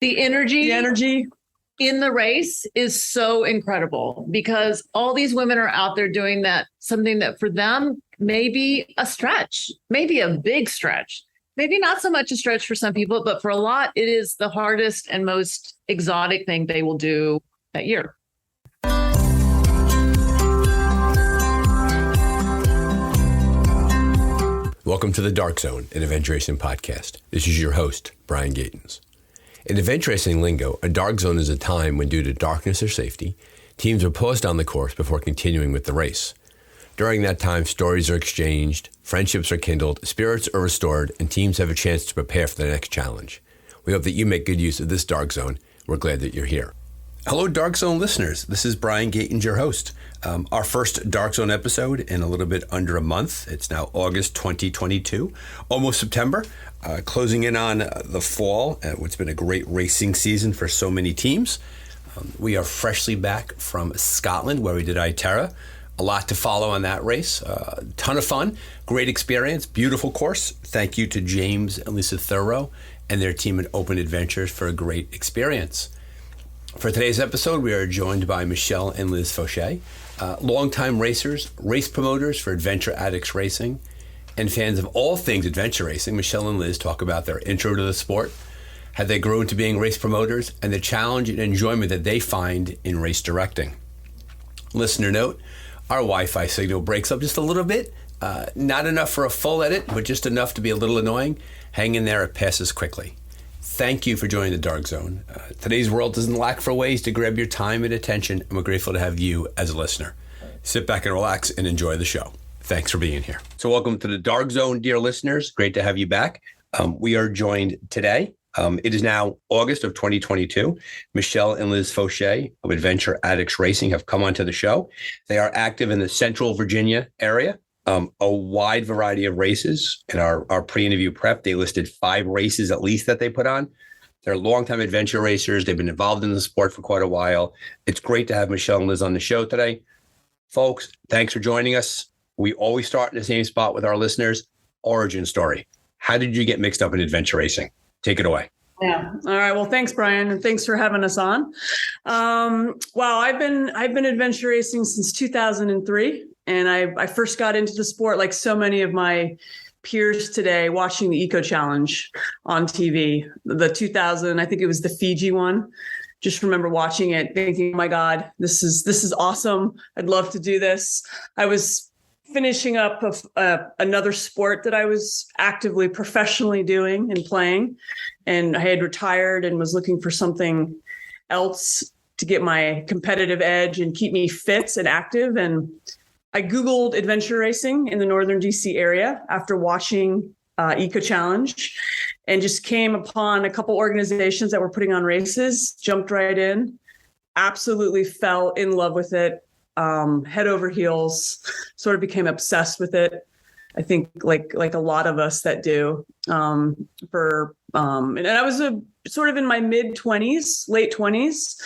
The energy. The energy in the race is so incredible because all these women are out there doing that, something that for them may be a stretch, maybe a big stretch, maybe not so much a stretch for some people, but for a lot, it is the hardest and most exotic thing they will do that year. Welcome to the Dark Zone, an Adventure Racing podcast. This is your host, Brian Gatens. In Adventure Racing lingo, a dark zone is a time when, due to darkness or safety, teams are paused on the course before continuing with the race. During that time, stories are exchanged, friendships are kindled, spirits are restored, and teams have a chance to prepare for the next challenge. We hope that you make good use of this dark zone. We're glad that you're here. Hello, Dark Zone listeners. This is Brian Gatens, your host. Our first Dark Zone episode in a little bit under a month. It's now August 2022, almost September, closing in on the fall. It's been a great racing season for so many teams. We are freshly back from Scotland, where we did Iterra. A lot to follow on that race. Ton of fun, great experience, beautiful course. Thank you to James and Lisa Thurrow and their team at Open Adventures for a great experience. For today's episode, we are joined by Michelle and Liz Faucher, longtime racers, race promoters for Adventure Addicts Racing, and fans of all things adventure racing. Michelle and Liz talk about their intro to the sport, how they grew into being race promoters, and the challenge and enjoyment that they find in race directing. Listener note, our Wi-Fi signal breaks up just a little bit. Not enough for a full edit, but just enough to be a little annoying. Hang in there, it passes quickly. Thank you for joining the Dark Zone. Today's world doesn't lack for ways to grab your time and attention, and we're grateful to have you as a listener. Sit back and relax and enjoy the show. Thanks for being here. So welcome to the Dark Zone, dear listeners. Great to have you back. We are joined today. It is now August of 2022. Michelle and Liz Faucher of Adventure Addicts Racing have come onto the show. They are active in the Central Virginia area. A wide variety of races. In our pre-interview prep, they listed 5 races at least that they put on. They're longtime adventure racers. They've been involved in the sport for quite a while. It's great to have Michelle and Liz on the show today. Folks, thanks for joining us. We always start in the same spot with our listeners. Origin story. How did you get mixed up in adventure racing? Take it away. Yeah. All right. Well, thanks, Brian, and thanks for having us on. Wow, I've been adventure racing since 2003. And I first got into the sport, like so many of my peers today, watching the Eco Challenge on TV. The 2000, I think it was the Fiji one. Just remember watching it, thinking, "Oh my God, this is awesome! I'd love to do this." I was finishing up another sport that I was actively, professionally doing and playing, and I had retired and was looking for something else to get my competitive edge and keep me fit and active. And I Googled adventure racing in the northern DC area after watching Eco Challenge, and just came upon a couple organizations that were putting on races, jumped right in, absolutely fell in love with it, head over heels, sort of became obsessed with it. I think like a lot of us that do. And I was sort of in my mid-20s, late 20s.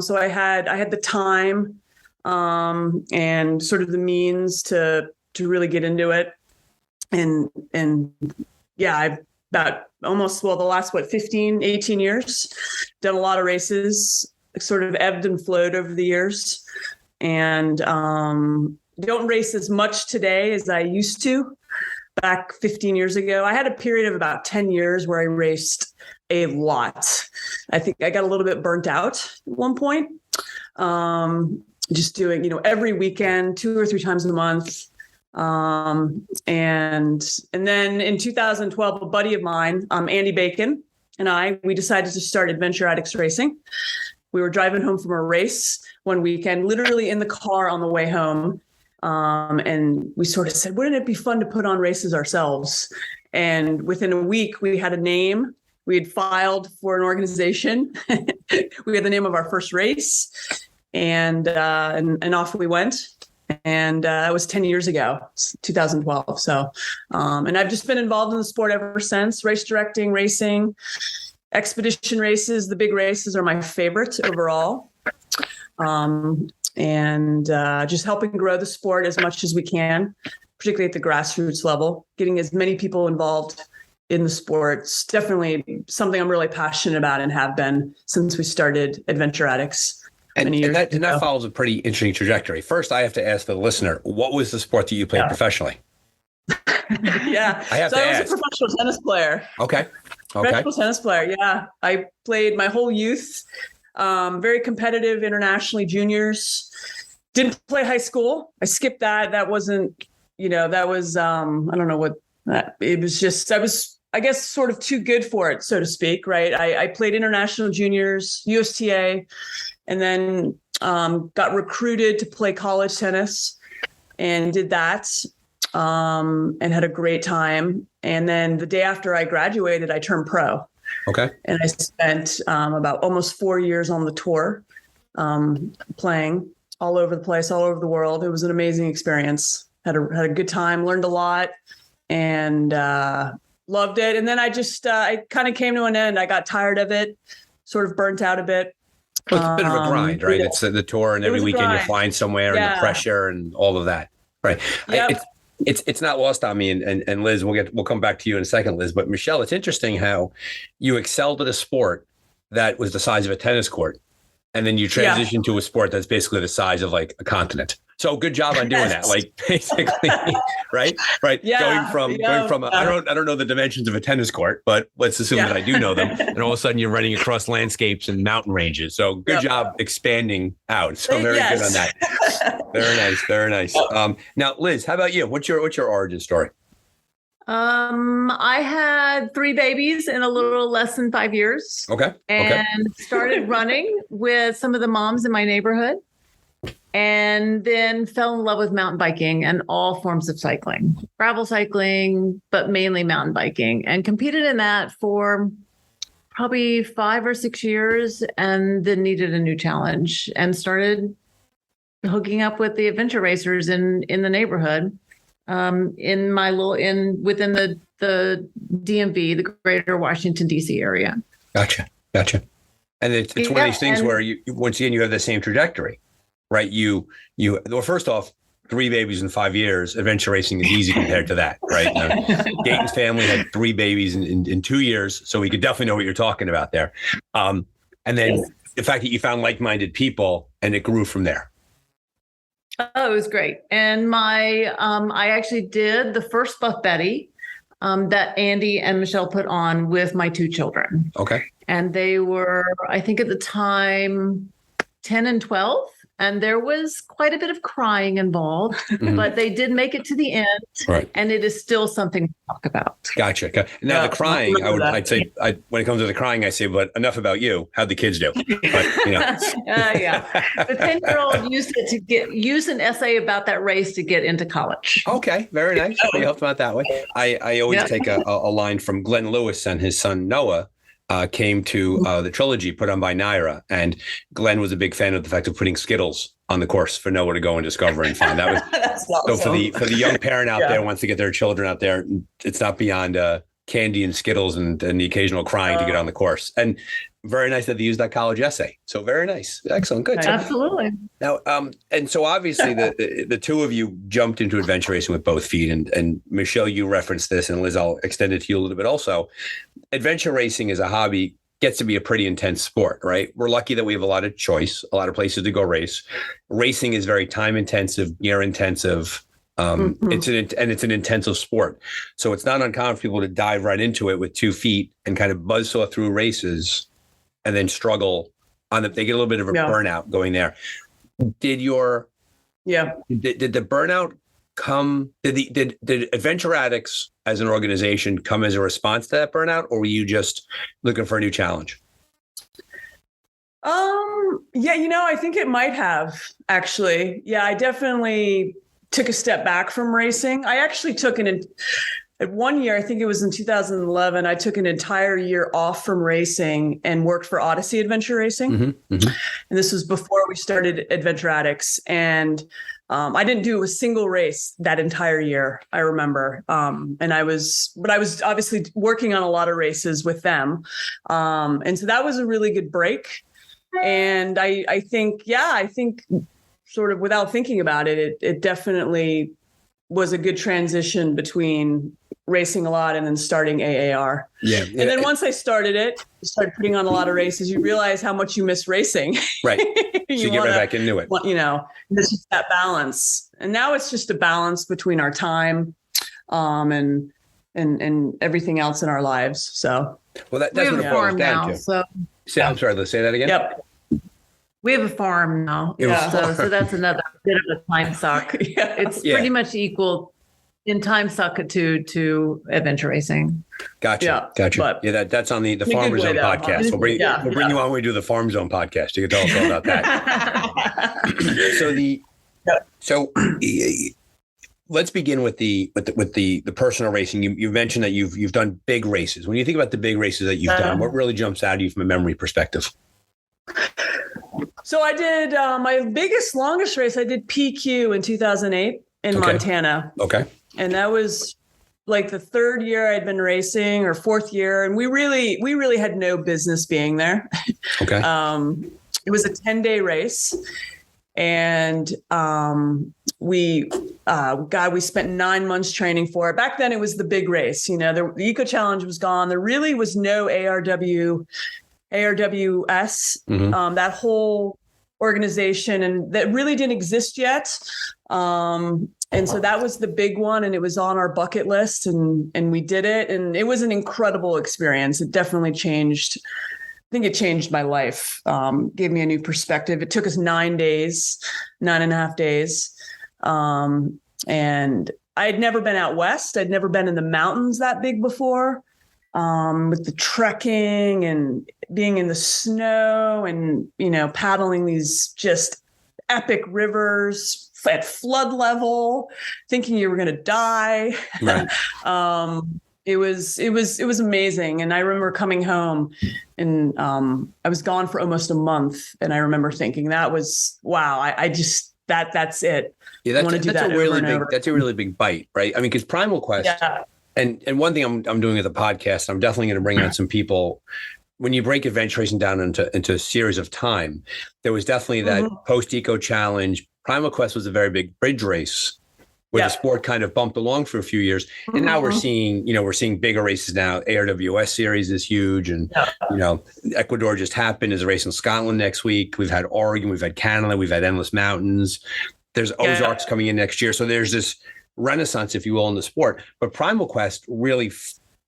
So I had the time and sort of the means to really get into it. And yeah, I've about almost, the last, 15, 18 years, done a lot of races, sort of ebbed and flowed over the years, and don't race as much today as I used to back 15 years ago. I had a period of about 10 years where I raced a lot. I think I got a little bit burnt out at one point. Just doing, every weekend, 2 or 3 times a month. And then in 2012, a buddy of mine, Andy Bacon, and we decided to start Adventure Addicts Racing. We were driving home from a race one weekend, literally in the car on the way home. And we sort of said, wouldn't it be fun to put on races ourselves? And within a week, we had a name. We had filed for an organization. We had the name of our first race. And off we went. And that was 10 years ago, 2012. So, and I've just been involved in the sport ever since. Race directing, racing, expedition races. The big races are my favorite overall. And just helping grow the sport as much as we can, particularly at the grassroots level, getting as many people involved in the sport. It's definitely something I'm really passionate about and have been since we started Adventure Addicts. And that follows a pretty interesting trajectory. First, I have to ask the listener, what was the sport that you played professionally? Yeah. I was a professional tennis player. Okay. Professional tennis player. Yeah. I played my whole youth, very competitive internationally, juniors. Didn't play high school. I skipped that. That wasn't, that was, I don't know what that, it was just, I was, I guess, sort of too good for it, so to speak. Right. I played international juniors, USTA, and then got recruited to play college tennis and did that. And had a great time. And then the day after I graduated, I turned pro. Okay. And I spent about almost 4 years on the tour, playing all over the place, all over the world. It was an amazing experience. Had a good time, learned a lot, and loved it. And then I kind of came to an end. I got tired of it, sort of burnt out a bit. Well, it's a bit of a grind, right? It's the tour, and every weekend you're flying somewhere, and the pressure and all of that, right? Yep. It's not lost on me, and Liz, we'll come back to you in a second, Liz. But Michelle, it's interesting how you excelled at a sport that was the size of a tennis court, and then you transitioned to a sport that's basically the size of like a continent. So good job on doing that. Like basically, right? Yeah, going from I don't know the dimensions of a tennis court, but let's assume that I do know them. And all of a sudden you're running across landscapes and mountain ranges. So good job expanding out. So very good on that. Very nice. Now, Liz, how about you? What's your origin story? I had 3 babies in a little less than 5 years. Okay. And started running with some of the moms in my neighborhood. And then fell in love with mountain biking and all forms of cycling, gravel cycling, but mainly mountain biking, and competed in that for probably 5 or 6 years, and then needed a new challenge and started hooking up with the adventure racers in the neighborhood, within the DMV, the Greater Washington D.C. area. Gotcha. And it's one of these things where you once again you have the same trajectory. Right. Well, first off, 3 babies in 5 years, adventure racing is easy compared to that. Right. Gaten's family had 3 babies in 2 years. So we could definitely know what you're talking about there. And then the fact that you found like-minded people and it grew from there. Oh, it was great. And I actually did the first Buff Betty that Andy and Michelle put on with my 2 children. Okay. And they were, I think at the time, 10 and 12. And there was quite a bit of crying involved, but they did make it to the end. Right. And it is still something to talk about. Gotcha. Now the crying, I'd say, when it comes to the crying, I say, but enough about you. How'd the kids do? But, yeah. The 10-year-old used an essay about that race to get into college. Okay. Very nice. We helped them out that way. I always take a line from Glenn Lewis and his son, Noah. Came to the trilogy put on by Naira, and Glenn was a big fan of the fact of putting Skittles on the course for Noah to go and discover and find. That was That's awesome. So for the young parent out there who wants to get their children out there, it's not beyond candy and Skittles and the occasional crying to get on the course. And very nice that they used that college essay. So very nice, excellent, good. Absolutely. Now, and so obviously the 2 of you jumped into adventure racing with both feet, and Michelle, you referenced this, and Liz, I'll extend it to you a little bit also. Adventure racing as a hobby gets to be a pretty intense sport, right? We're lucky that we have a lot of choice, a lot of places to go race. Racing is very time intensive, gear intensive. It's an intensive sport. So it's not uncommon for people to dive right into it with 2 feet and kind of buzzsaw through races and then struggle on it. They get a little bit of a burnout going there. Did the burnout come? Did Adventure Addicts as an organization come as a response to that burnout, or were you just looking for a new challenge? I think it might have actually. Yeah, I definitely took a step back from racing. I actually took at 1 year, I think it was in 2011, I took an entire year off from racing and worked for Odyssey Adventure Racing. And this was before we started Adventure Addicts. And I didn't do a single race that entire year, I remember. But I was obviously working on a lot of races with them. And so that was a really good break. And I think sort of without thinking about it, it definitely was a good transition between racing a lot and then starting AAR. Yeah. And then once I started it, started putting on a lot of races, you realize how much you miss racing. Right. So you get right back into it. You know, it's just that balance. And now it's just a balance between our time and everything else in our lives. So well, that's we have what a it boils farm down now. to. So I'm sorry, let's say that again. yep. we have a farm now. Yeah. So that's another bit of a time suck. Yeah. It's pretty much equal in time suck to adventure racing. Gotcha. But that's on the Farm Zone podcast. We'll bring you on when we do the Farm Zone podcast. You can tell us all about that. Let's begin with the personal racing. You mentioned that you've done big races. When you think about the big races that you've done, what really jumps out at you from a memory perspective? So I did my longest race. I did PQ in 2008 in Montana. Okay. And that was like the third year I'd been racing, or fourth year. And we really had no business being there. Okay. It was a 10-day race. And we spent 9 months training for it. Back then it was the big race. You know, the Eco Challenge was gone. There really was no ARWS, that whole organization, and that really didn't exist yet. And so that was the big one, and it was on our bucket list, and we did it, and it was an incredible experience. It definitely changed. I think it changed my life. Gave me a new perspective. It took us 9.5 days. And I had never been out west. I'd never been in the mountains that big before. With the trekking and being in the snow and, you know, paddling these just epic rivers at flood level, thinking you were going to die. Right. It was amazing. And I remember coming home, and I was gone for almost a month. And I remember thinking that was, wow, that's it. Yeah, that's a really big bite, right? I mean, because Primal Quest, and one thing I'm doing with the podcast, I'm definitely going to bring on some people. When you break adventure racing down into a series of time, there was definitely that post-Eco Challenge. Primal Quest was a very big bridge race where the sport kind of bumped along for a few years. And now we're seeing bigger races now. ARWS series is huge. And, Ecuador just happened. There's a race in Scotland next week. We've had Oregon, we've had Canada, we've had Endless Mountains. There's Ozarks coming in next year. So there's this renaissance, if you will, in the sport. But Primal Quest really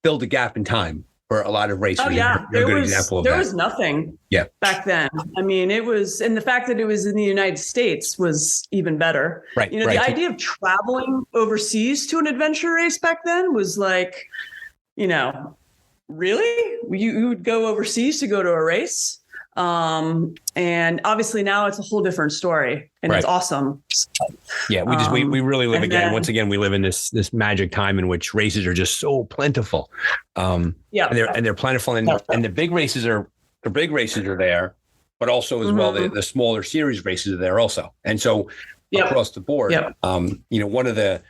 filled a gap in time for a lot of racers. Oh, yeah. There was nothing back then. I mean, it was, and the fact that it was in the United States was even better. Right. The idea of traveling overseas to an adventure race back then was like, really? You would go overseas to go to a race? And obviously now it's a whole different story, and it's awesome. Yeah, we really live once again, we live in this magic time in which races are just so plentiful. And they're plentiful, and the big races are there, but also as well the smaller series races are there also. And so across the board, one of the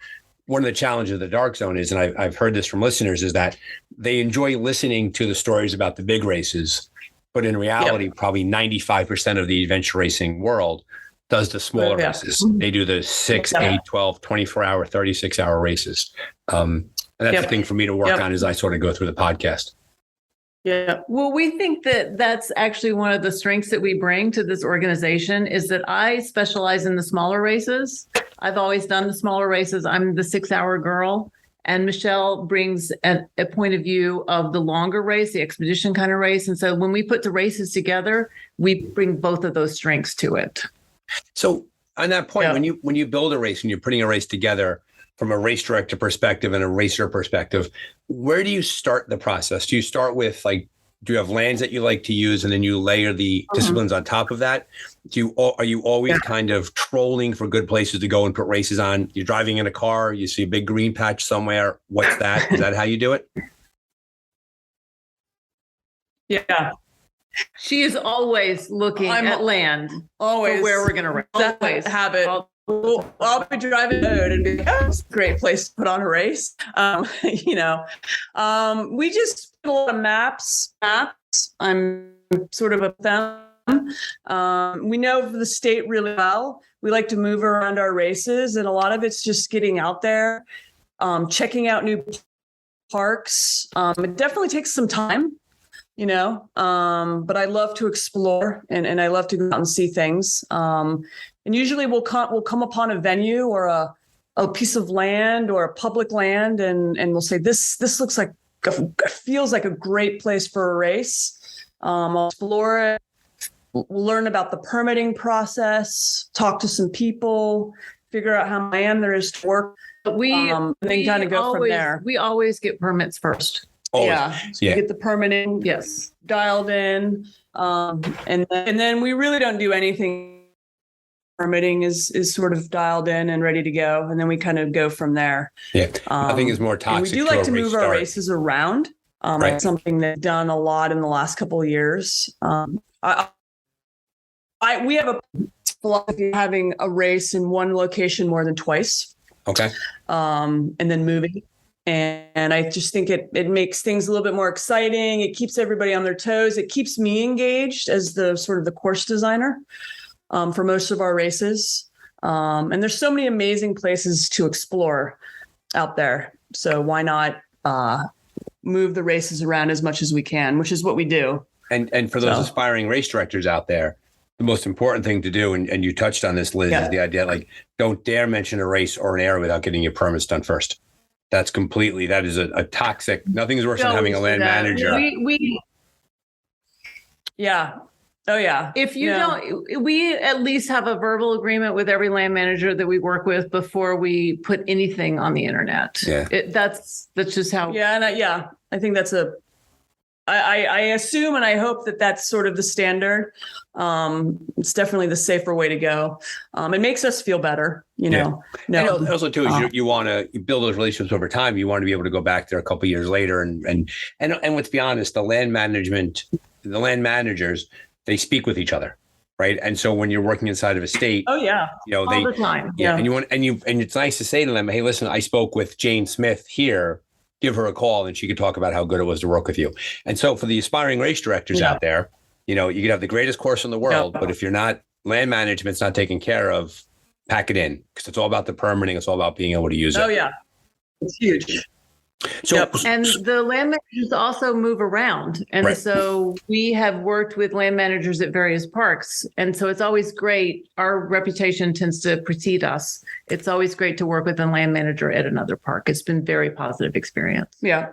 challenges of the Dark Zone is, and I've heard this from listeners, is that they enjoy listening to the stories about the big races. But in reality, probably 95% of the adventure racing world does the smaller races. They do the 6, 8, 12, 24-hour, 36-hour races. And that's the thing for me to work on as I sort of go through the podcast. Yeah. Well, we think that that's actually one of the strengths that we bring to this organization, is that I specialize in the smaller races. I've always done the smaller races. I'm the 6-hour girl. And Michelle brings a point of view of the longer race, the expedition kind of race. And so when we put the races together, we bring both of those strengths to it. So on that point, when you build a race and you're putting a race together from a race director perspective and a racer perspective, where do you start the process? Do you start with do you have lands that you like to use, and then you layer the disciplines on top of that? Are you always kind of trolling for good places to go and put races on? You're driving in a car, you see a big green patch somewhere. What's that? Is that how you do it? Yeah. She is always looking at land. Always. For where we're going to race. That habit. I'll be driving the road and be like, it's a great place to put on a race. We just put a lot of maps. I'm sort of a fan. We know the state really well. We like to move around our races, and a lot of it's just getting out there, checking out new parks. It definitely takes some time, but I love to explore and I love to go out and see things. And usually we'll come upon a venue or a piece of land or a public land, and we'll say, this looks like, feels like a great place for a race. I'll explore it. We'll learn about the permitting process, talk to some people, figure out how much land there is to work. And then kind of go from there. We always get permits first. Always. Yeah. So you get the permitting dialed in. And then we really don't do anything. Permitting is sort of dialed in and ready to go. And then we kind of go from there. Yeah. Nothing is more toxic. We do like to move our races around. Right. It's something that's done a lot in the last couple of years. We have a philosophy of having a race in one location more than twice. Okay. And then moving. And I just think it makes things a little bit more exciting. It keeps everybody on their toes. It keeps me engaged as the sort of the course designer for most of our races. And there's so many amazing places to explore out there. So why not move the races around as much as we can, which is what we do. And for those aspiring race directors out there, the most important thing to do, and you touched on this, Liz, is the idea, like, don't dare mention a race or an area without getting your permits done first. That is a toxic, nothing's worse than having a land manager. Yeah. Oh yeah. If you don't, we at least have a verbal agreement with every land manager that we work with before we put anything on the internet. Yeah. That's just how. Yeah. And I think that's I assume and I hope that that's sort of the standard. It's definitely the safer way to go. It makes us feel better, know. And also too, is you want to build those relationships over time. You want to be able to go back there a couple of years later, and let's be honest, the land managers, they speak with each other, right? And so when you're working inside of a state, all the time, and it's nice to say to them, hey, listen, I spoke with Jane Smith here. Give her a call and she could talk about how good it was to work with you. And so for the aspiring race directors out there, you could have the greatest course in the world, but if you're not, land management's not taken care of, pack it in, because it's all about the permitting. It's all about being able to use it. Oh yeah. It's huge. So, and the land managers also move around. And so we have worked with land managers at various parks. And so it's always great. Our reputation tends to precede us. It's always great to work with a land manager at another park. It's been very positive experience. Yeah.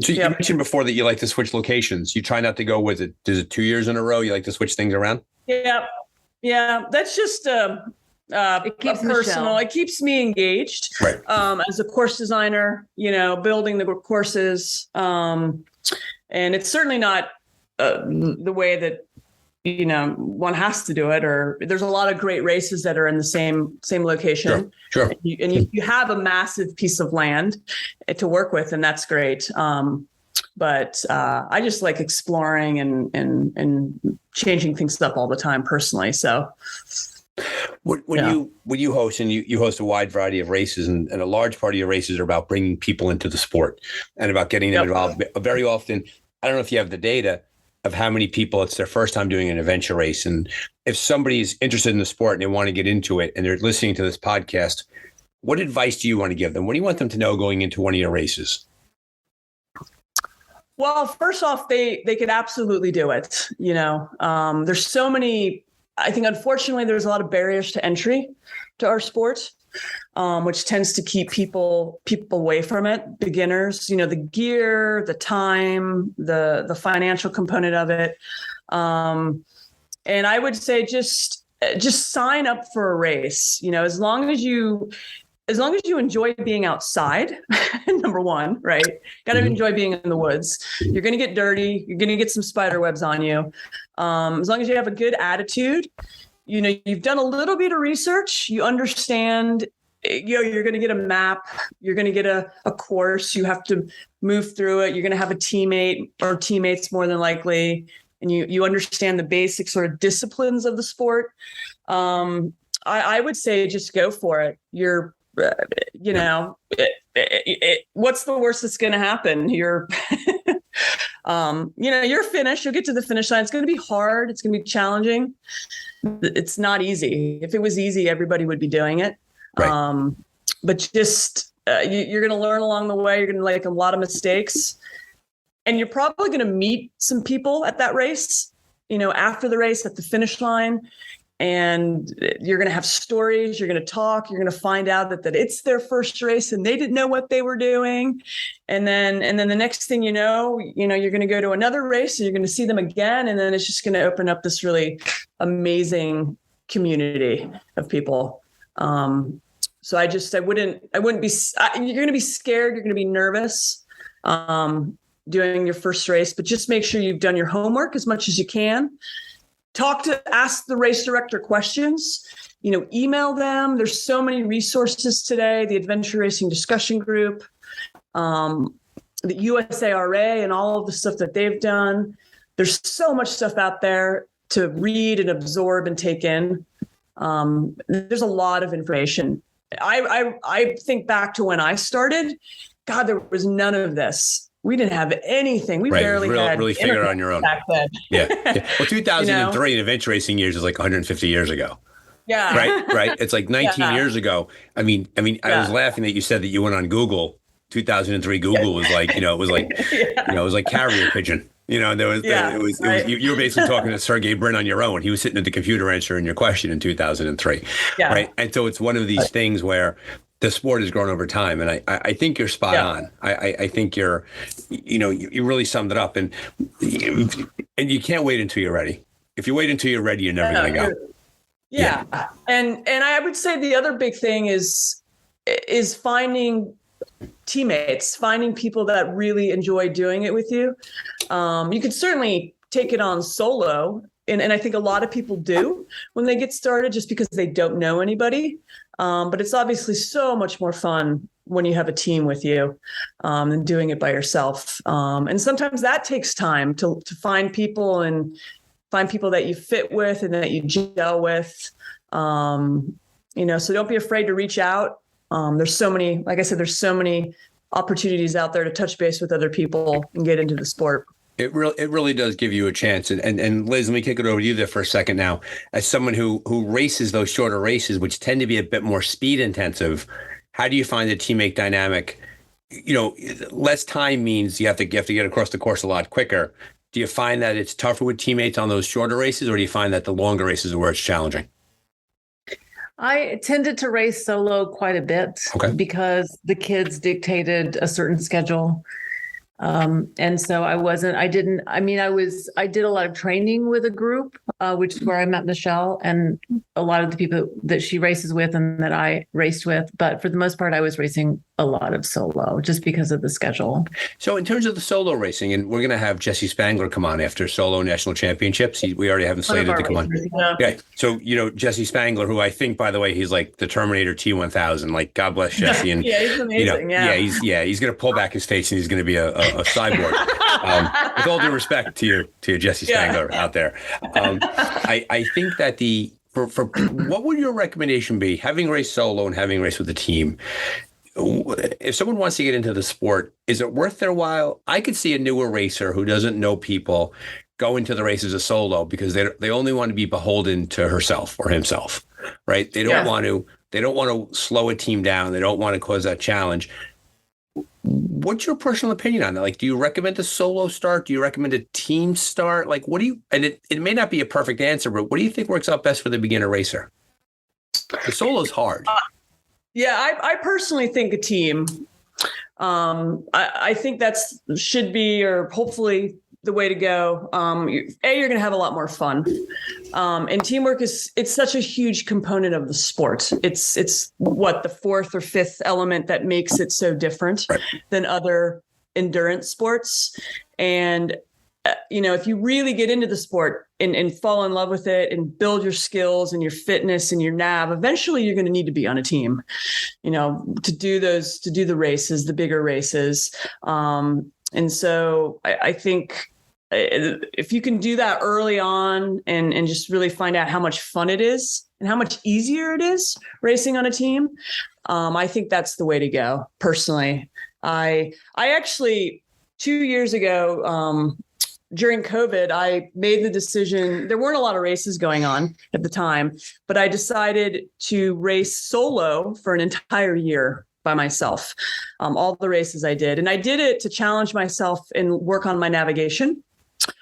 So you mentioned before that you like to switch locations. You try not to go with it. Is it 2 years in a row? You like to switch things around? Yeah. Yeah. That's just it keeps personal. It keeps me engaged, right? As a course designer, building the courses, and it's certainly not the way that one has to do it. Or there's a lot of great races that are in the same location. Sure. And you have a massive piece of land to work with, and that's great. But I just like exploring and changing things up all the time personally. So. When you host, and you host a wide variety of races, and a large part of your races are about bringing people into the sport and about getting them involved. Very often, I don't know if you have the data of how many people it's their first time doing an adventure race. And if somebody's interested in the sport and they want to get into it and they're listening to this podcast, what advice do you want to give them? What do you want them to know going into one of your races? Well, first off, they could absolutely do it. There's so many. I think, unfortunately, there's a lot of barriers to entry to our sport, which tends to keep people away from it. Beginners, the gear, the time, the financial component of it. And I would say just sign up for a race. As long as you enjoy being outside, number one, right? Got to enjoy being in the woods. You're going to get dirty. You're going to get some spider webs on you. As long as you have a good attitude, you've done a little bit of research, you understand, you're going to get a map, you're going to get a course, you have to move through it. You're going to have a teammate or teammates more than likely. And you understand the basic sort of disciplines of the sport. I would say just go for it. What's the worst that's going to happen? You're finished. You'll get to the finish line. It's going to be hard. It's going to be challenging. It's not easy. If it was easy, everybody would be doing it. Right. But just you're going to learn along the way. You're going to make a lot of mistakes, and you're probably going to meet some people at that race, after the race at the finish line. And you're going to have stories, you're going to talk, you're going to find out that it's their first race and they didn't know what they were doing. And then the next thing you're going to go to another race and you're going to see them again. And then it's just going to open up this really amazing community of people. So I wouldn't be, you're going to be scared. You're going to be nervous doing your first race, but just make sure you've done your homework as much as you can. Ask the race director questions, email them. There's so many resources today, the Adventure Racing discussion group, the USARA and all of the stuff that they've done. There's so much stuff out there to read and absorb and take in. There's a lot of information. I think back to when I started, God, there was none of this. We didn't have anything. We barely had really figure it on your own back then. Yeah. Well, 2003 in adventure racing years is like 150 years ago. Yeah. Right. It's like 19 years ago. I mean, I was laughing that you said that you went on Google. 2003 Google was like, it was like, it was like carrier pigeon. You were basically talking to Sergey Brin on your own. He was sitting at the computer answering your question in 2003. Yeah. Right. And so it's one of these things where the sport has grown over time, and I think you're spot on. I think you really summed it up, and you can't wait until you're ready. If you wait until you're ready, you're never going to go. Yeah. And I would say the other big thing is finding teammates, finding people that really enjoy doing it with you. You could certainly take it on solo, and I think a lot of people do when they get started, just because they don't know anybody. But it's obviously so much more fun when you have a team with you than doing it by yourself. And sometimes that takes time to find people and find people that you fit with and that you gel with. So don't be afraid to reach out. There's so many, like I said, there's so many opportunities out there to touch base with other people and get into the sport. It really does give you a chance. And Liz, let me kick it over to you there for a second now. As someone who races those shorter races, which tend to be a bit more speed intensive, how do you find the teammate dynamic? Less time means you have to get across the course a lot quicker. Do you find that it's tougher with teammates on those shorter races, or do you find that the longer races are where it's challenging? I tended to race solo quite a bit because the kids dictated a certain schedule. And so I did a lot of training with a group, which is where I met Michelle and a lot of the people that she races with and that I raced with. But for the most part, I was racing a lot of solo just because of the schedule. So in terms of the solo racing, and we're going to have Jesse Spangler come on after solo national championships. We already have him slated to come on. Yeah. So, Jesse Spangler, who I think, by the way, he's like the Terminator T-1000, like God bless Jesse. And yeah, he's amazing. He's going to pull back his face and he's going to be a cyborg. With all due respect to Jesse Spangler out there. I think that for what would your recommendation be, having raced solo and having raced with a team? If someone wants to get into the sport, is it worth their while? I could see a newer racer who doesn't know people go into the races as a solo because they only want to be beholden to herself or himself, right? They don't want to slow a team down. They don't want to cause that challenge. What's your personal opinion on that? Like, do you recommend a solo start? Do you recommend a team start? Like, and it may not be a perfect answer, but what do you think works out best for the beginner racer? The solo's hard. I personally think a team. I think should be, or hopefully, the way to go. You're going to have a lot more fun. And teamwork it's such a huge component of the sport. It's what the fourth or fifth element that makes it so different than other endurance sports. And, if you really get into the sport and fall in love with it and build your skills and your fitness and your nav, eventually you're going to need to be on a team, to do the races, the bigger races. And so I think if you can do that early on and just really find out how much fun it is and how much easier it is racing on a team, I think that's the way to go. Personally, I actually 2 years ago, during COVID, I made the decision. There weren't a lot of races going on at the time, but I decided to race solo for an entire year. by myself. All the races I did. And I did it to challenge myself and work on my navigation,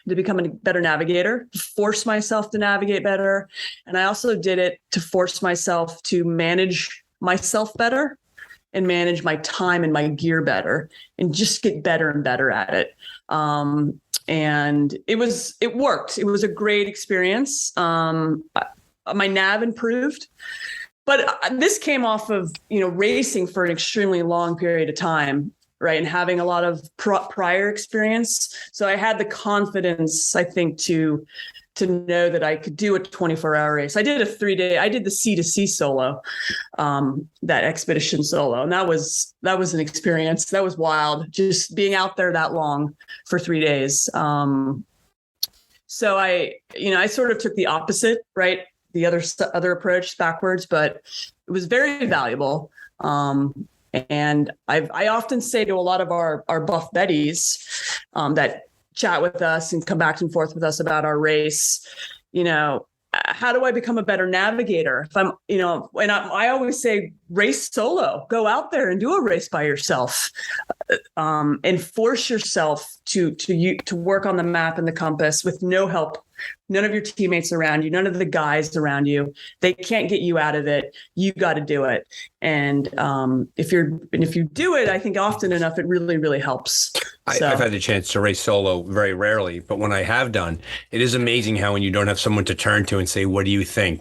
to become a better navigator, to force myself to navigate better. And I also did it to force myself to manage myself better and manage my time and my gear better and just get better and better at it. And it worked. It was a great experience. My nav improved, but this came off of, racing for an extremely long period of time. Right. And having a lot of prior experience. So I had the confidence, I think, to know that I could do a 24-hour race. I did I did the C2C solo, that expedition solo. And that was an experience. That was wild, just being out there that long for 3 days. So I sort of took the opposite, right? The other approach backwards, but it was very valuable. And I often say to a lot of our buff Betties that chat with us and come back and forth with us about our race, how do I become a better navigator? If I'm, and I always say race solo, go out there and do a race by yourself, and force yourself to work on the map and the compass with no help. None of your teammates around you, none of the guys around you, they can't get you out of it. You got to do it. And if you do it, I think often enough, it really, really helps. I've had the chance to race solo very rarely, but when I have done, it is amazing how when you don't have someone to turn to and say, what do you think?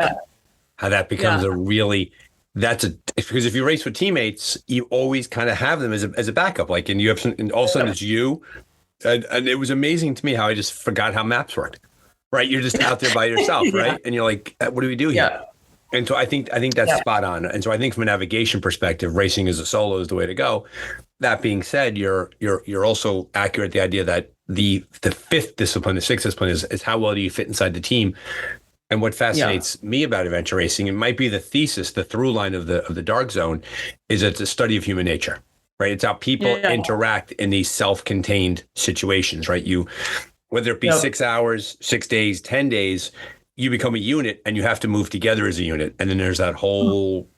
How that becomes because if you race with teammates, you always kind of have them as a backup, and you have and all of a sudden it's you. And it was amazing to me how I just forgot how maps worked. Right. You're just out there by yourself. Right. And you're like, what do we do here? Yeah. And so I think that's spot on. And so I think from a navigation perspective, racing as a solo is the way to go. That being said, you're also accurate. The idea that the fifth discipline, the sixth discipline is how well do you fit inside the team? And what fascinates me about adventure racing, it might be the thesis, the through line of the dark zone, is it's a study of human nature. Right. It's how people interact in these self-contained situations. Right. Whether it be 6 hours, 6 days, 10 days, you become a unit and you have to move together as a unit. And then there's that whole,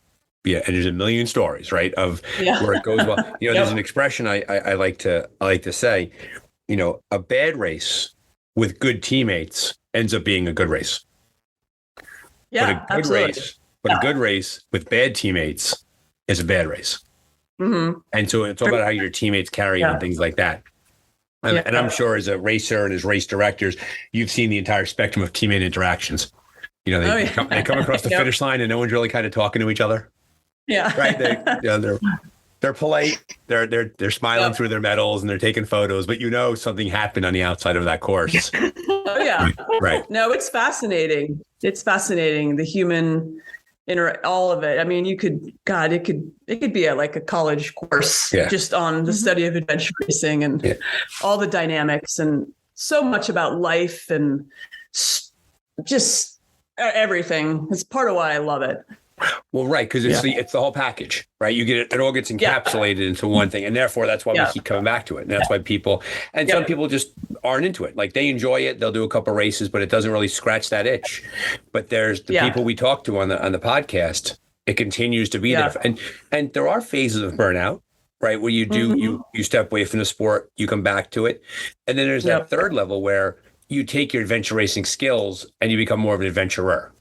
and there's a million stories, right, of where it goes well. There's an expression I like to say, a bad race with good teammates ends up being a good race. Yeah, but a good race with bad teammates is a bad race. Mm-hmm. And so it's all about how your teammates carry you and things like that. And I'm sure as a racer and as race directors, you've seen the entire spectrum of teammate interactions. They come across the finish line and no one's really kind of talking to each other. Yeah. Right. They're polite. They're smiling through their medals and they're taking photos, but something happened on the outside of that course. Oh yeah. Right. No, it's fascinating. It's fascinating. The human all of it. I mean, it could be like a college course just on the study of adventure racing and all the dynamics and so much about life and just everything. It's part of why I love it. Well, right, because it's the whole package, right? You get it all gets encapsulated into one thing, and therefore that's why we keep coming back to it, and that's why some people just aren't into it. Like they enjoy it, they'll do a couple of races, but it doesn't really scratch that itch. But there's the people we talk to on the podcast. It continues to be there, and there are phases of burnout, right? Where you do you step away from the sport, you come back to it, and then there's that third level where you take your adventure racing skills and you become more of an adventurer.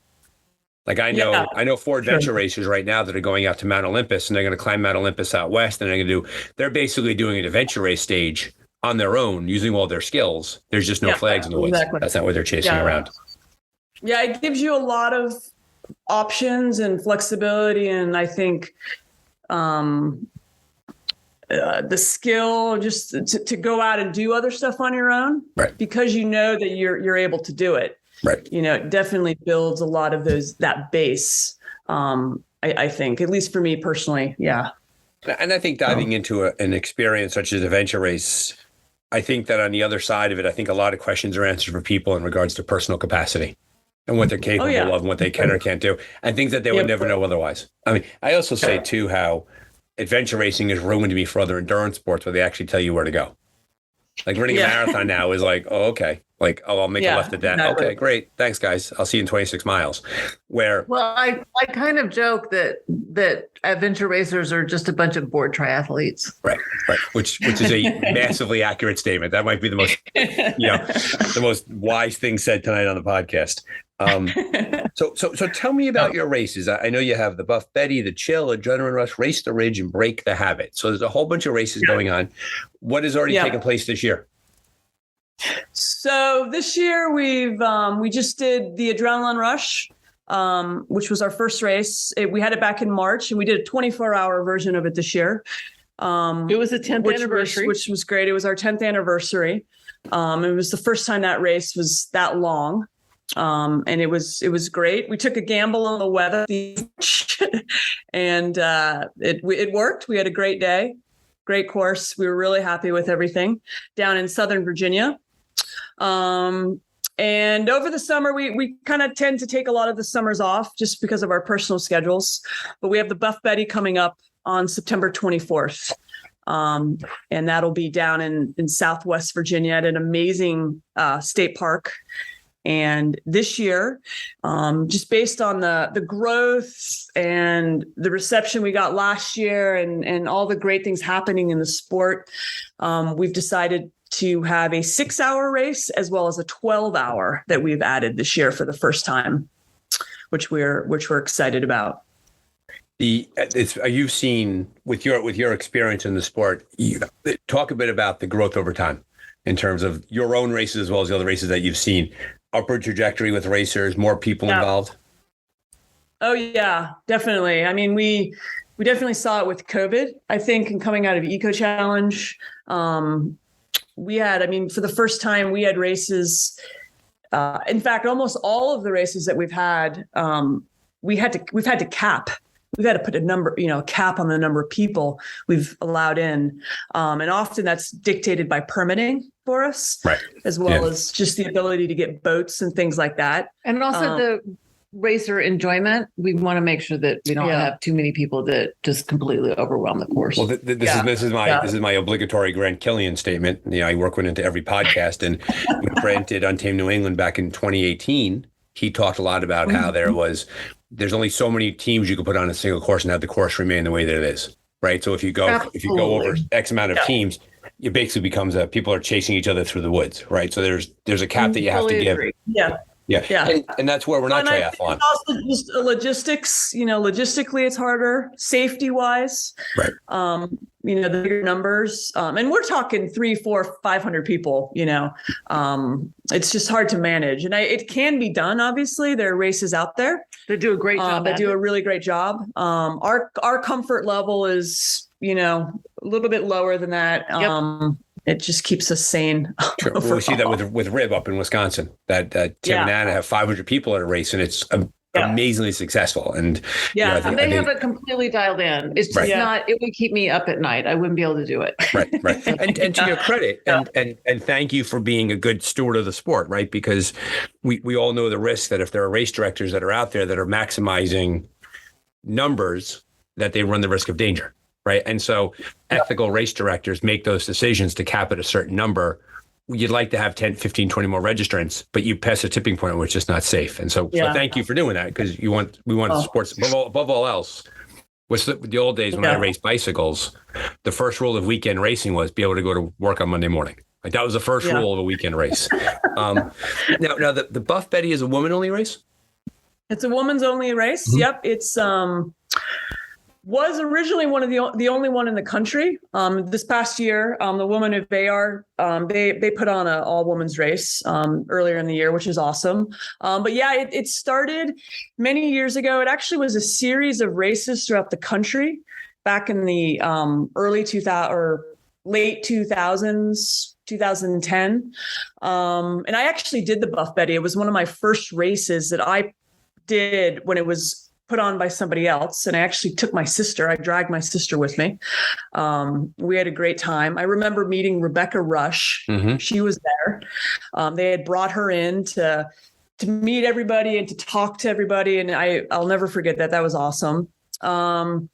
Like I know 4 adventure racers right now that are going out to Mount Olympus, and they're going to climb Mount Olympus out west, and they're basically doing an adventure race stage on their own using all their skills. There's just no flags in the woods. Exactly. That's not what they're chasing around. Yeah, it gives you a lot of options and flexibility, and I think the skill just to go out and do other stuff on your own, right? Because you know that you're able to do it. Right. It definitely builds a lot of that base. I think, at least for me personally. Yeah. And I think diving into an experience such as adventure race, I think that on the other side of it, I think a lot of questions are answered for people in regards to personal capacity and what they're capable of and what they can or can't do, and things that they would never know otherwise. I mean, I also say too, how adventure racing has ruined me for other endurance sports where they actually tell you where to go. Like running a marathon now is like, oh, okay. Like, oh, I'll make a left at that. Exactly. Okay, great. Thanks, guys. I'll see you in 26 miles. Where, Well, I kind of joke that adventure racers are just a bunch of bored triathletes. right, which is a massively accurate statement. That might be the most, the most wise thing said tonight on the podcast. So tell me about your races. I know you have the Buff Betty, the Chill, Adrenaline Rush, Race the Ridge, and Break the Habit. So there's a whole bunch of races going on. What has already taken place this year? So this year we just did the Adrenaline Rush, which was our first race. We had it back in March, and we did a 24-hour version of it this year. It was the 10th anniversary, which was great. It was our 10th anniversary. It was the first time that race was that long. And it was great. We took a gamble on the weather and it worked. We had a great day, great course. We were really happy with everything down in Southern Virginia. And over the summer, we kind of tend to take a lot of the summers off just because of our personal schedules. But we have the Buff Betty coming up on September 24th. And that'll be down in Southwest Virginia at an amazing state park. And this year, just based on the growth and the reception we got last year and all the great things happening in the sport, we've decided to have a 6-hour race as well as a 12-hour that we've added this year for the first time, which we're excited about. You've seen with your experience in the sport, talk a bit about the growth over time in terms of your own races as well as the other races that you've seen. Upward trajectory with racers, more people involved. Oh yeah, definitely. I mean, we definitely saw it with COVID, I think, and coming out of Eco Challenge. For the first time we had races. In fact, almost all of the races that we've had to cap. We've had to put a cap on the number of people we've allowed in. And often that's dictated by permitting for us, right, as well as just the ability to get boats and things like that. And also the racer enjoyment. We want to make sure that we don't have too many people that just completely overwhelm the course. Well, this is my obligatory Grant Killian statement. I work one into every podcast. And when Grant did Untamed New England back in 2018, he talked a lot about how there's only so many teams you can put on a single course and have the course remain the way that it is, right? So if you go over X amount of teams, it basically becomes people are chasing each other through the woods, right? So there's a cap that you have to give. Yeah. And that's where we're not triathlon. It's also just logistics, logistically it's harder, safety wise, right? The bigger numbers, and we're talking 300, 400, 500 people, it's just hard to manage. And it can be done. Obviously there are races out there that do a great job. That do a really great job. Our comfort level is, a little bit lower than that. It just keeps us sane. Sure. Well, we see that with Rib up in Wisconsin, that Tim and Anna have 500 people at a race, and it's amazingly successful. And I think have it completely dialed in. It's just not. It would keep me up at night. I wouldn't be able to do it. Right. And to your credit, and thank you for being a good steward of the sport, right? Because we all know the risk that if there are race directors that are out there that are maximizing numbers, that they run the risk of danger. Right. And so ethical race directors make those decisions to cap at a certain number. You'd like to have 10, 15, 20 more registrants, but you pass a tipping point where it's just not safe. And so thank you for doing that, because we want sports above all else. What's the old days when I raced bicycles, the first rule of weekend racing was be able to go to work on Monday morning. Like that was the first rule of a weekend race. Now the Buff Betty is a woman only race? It's a woman's only race. Mm-hmm. Yep. It's was originally one of the only one in the country. This past year, the Women of AR, they put on an all women's race earlier in the year, which is awesome. But it started many years ago. It actually was a series of races throughout the country back in the early 2000 or late 2000s, 2010. And I actually did the Buff Betty. It was one of my first races that I did when it was put on by somebody else. And I actually I dragged my sister with me. We had a great time. I remember meeting Rebecca Rush. Mm-hmm. She was there. They had brought her in to meet everybody and to talk to everybody. And I'll never forget that. That was awesome.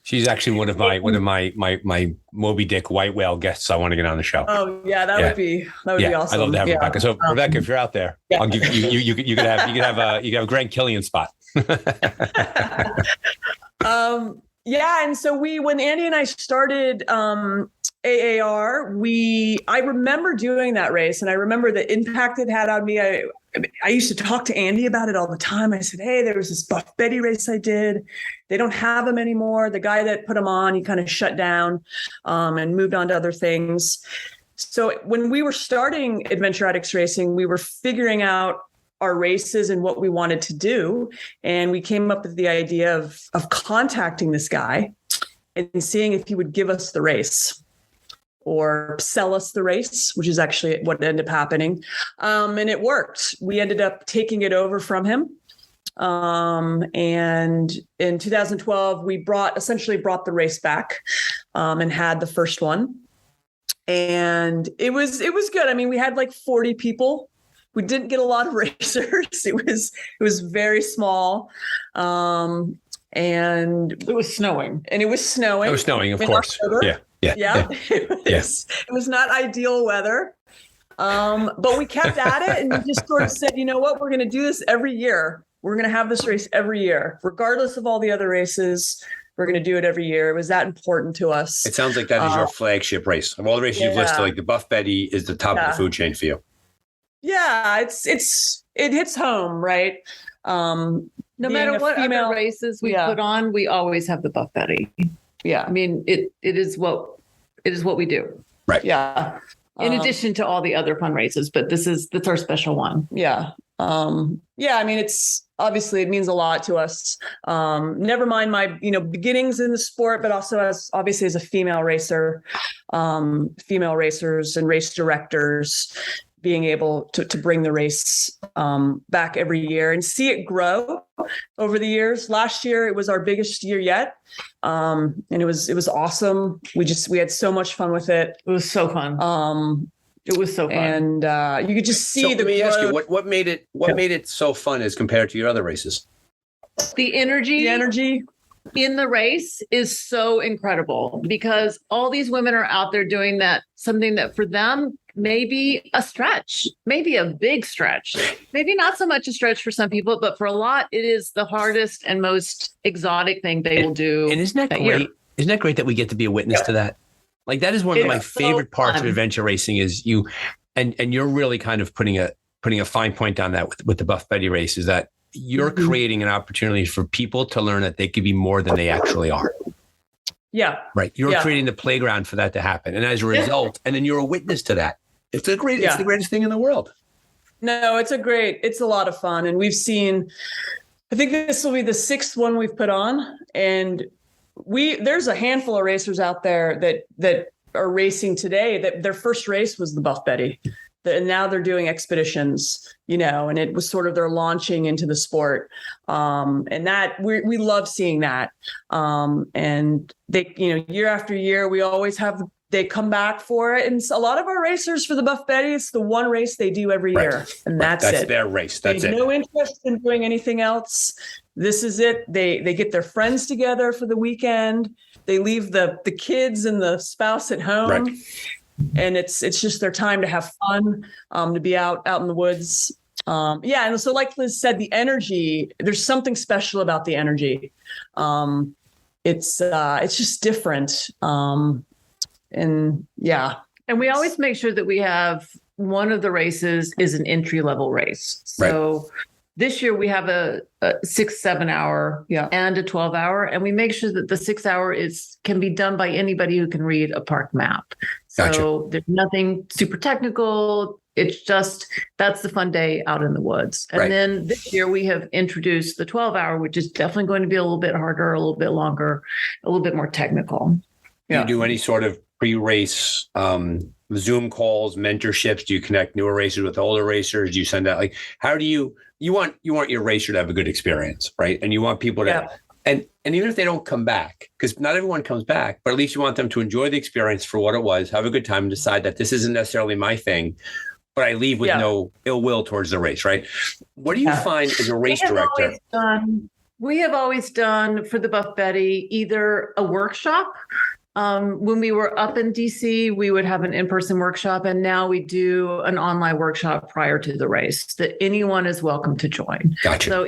She's actually one of my Moby Dick white whale guests. I want to get on the show. Oh yeah, that would be awesome. I'd love to have Rebecca. So Rebecca, if you're out there, I'll give you could have a Grant Killian spot. And so when Andy and I started AAR, I remember doing that race, and I remember the impact it had on me. I used to talk to Andy about it all the time. I said, hey, there was this Buff Betty race I did. They don't have them anymore. The guy that put them on, he kind of shut down and moved on to other things. So when we were starting Adventure Addicts Racing, we were figuring out our races and what we wanted to do. And we came up with the idea of contacting this guy and seeing if he would give us the race or sell us the race, which is actually what ended up happening. And it worked. We ended up taking it over from him. And in 2012, we essentially brought the race back and had the first one. And it was good. I mean, we had like 40 people. We didn't get a lot of racers. It was very small. And it was snowing. It was snowing, of course. October. Yeah. It was not ideal weather. But we kept at it, and we just sort of said, you know what, we're going to do this every year. We're going to have this race every year, regardless of all the other races. We're going to do it every year. It was that important to us. It sounds like that is your flagship race. Of all the races you've listed, like the Buff Betty is the top of the food chain for you. Yeah, it hits home, right? No matter what other races we put on, we always have the Buff Betty. Yeah. I mean, it is what we do. Right. Yeah. In addition to all the other fun races, but that's our special one. Yeah. I mean, it means a lot to us. Never mind my, beginnings in the sport, but also as a female racer, female racers and race directors being able to bring the race back every year and see it grow over the years. Last year, it was our biggest year yet. And it was awesome. We had so much fun with it. It was so fun. It was so fun. And you could just see Let me ask you, what made it so fun as compared to your other races? The energy in the race is so incredible because all these women are out there doing something that for them may be a stretch, maybe a big stretch, maybe not so much a stretch for some people, but for a lot, it is the hardest and most exotic thing they will do. And isn't that great? Year. Isn't that great that we get to be a witness to that? Like that is one of my favorite parts of adventure racing is you, and you're really kind of putting a fine point on that with the Buff Betty race is that you're creating an opportunity for people to learn that they could be more than they actually are. Yeah. Right. You're creating the playground for that to happen. And as a result, and then you're a witness to that. It's the greatest thing in the world. No, it's a lot of fun. And we've seen, I think this will be the 6th one we've put on. And there's a handful of racers out there that are racing today that their first race was the Buff Betty. And now they're doing expeditions, and it was sort of their launching into the sport. And that we love seeing that. And they, year after year, we always they come back for it. And a lot of our racers for the Buff Betty, it's the one race they do every year. And that's it. That's their race. That's it. No interest in doing anything else. This is it. They get their friends together for the weekend. They leave the kids and the spouse at home. Right. And it's just their time to have fun, to be out in the woods. And so like Liz said, the energy, there's something special about the energy. It's just different. And we always make sure that we have one of the races is an entry level race. So this year we have a 6-7 hour and a 12 hour, and we make sure that the 6 hour can be done by anybody who can read a park map. So there's nothing super technical. It's just, that's the fun day out in the woods. And then this year we have introduced the 12 hour, which is definitely going to be a little bit harder, a little bit longer, a little bit more technical. Do you do any sort of pre-race Zoom calls, mentorships? Do you connect newer racers with older racers? Do you send out how do you want your racer to have a good experience, right? And you want people to, and even if they don't come back, because not everyone comes back, but at least you want them to enjoy the experience for what it was, have a good time, and decide that this isn't necessarily my thing, but I leave with no ill will towards the race, right? What do you find as a race director? We have always done for the Buff Betty either a workshop. When we were up in DC, we would have an in-person workshop, and now we do an online workshop prior to the race that anyone is welcome to join. Gotcha. So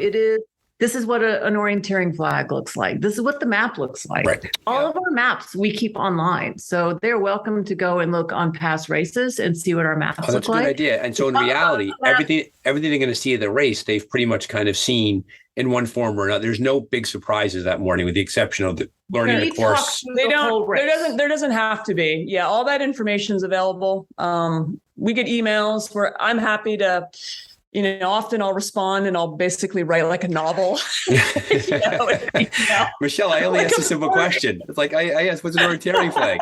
this is what an orienteering flag looks like. This is what the map looks like. Right. All of our maps we keep online. So they're welcome to go and look on past races and see what our maps look like. That's a good idea. And so in reality, everything they're going to see at the race, they've pretty much kind of seen in one form or another. There's no big surprises that morning, with the exception of learning the course. There doesn't have to be. Yeah, all that information is available. We get emails where I'm happy to, often I'll respond and I'll basically write like a novel. Michelle, I only asked a simple question. It's like I asked, what's an orienteering flag?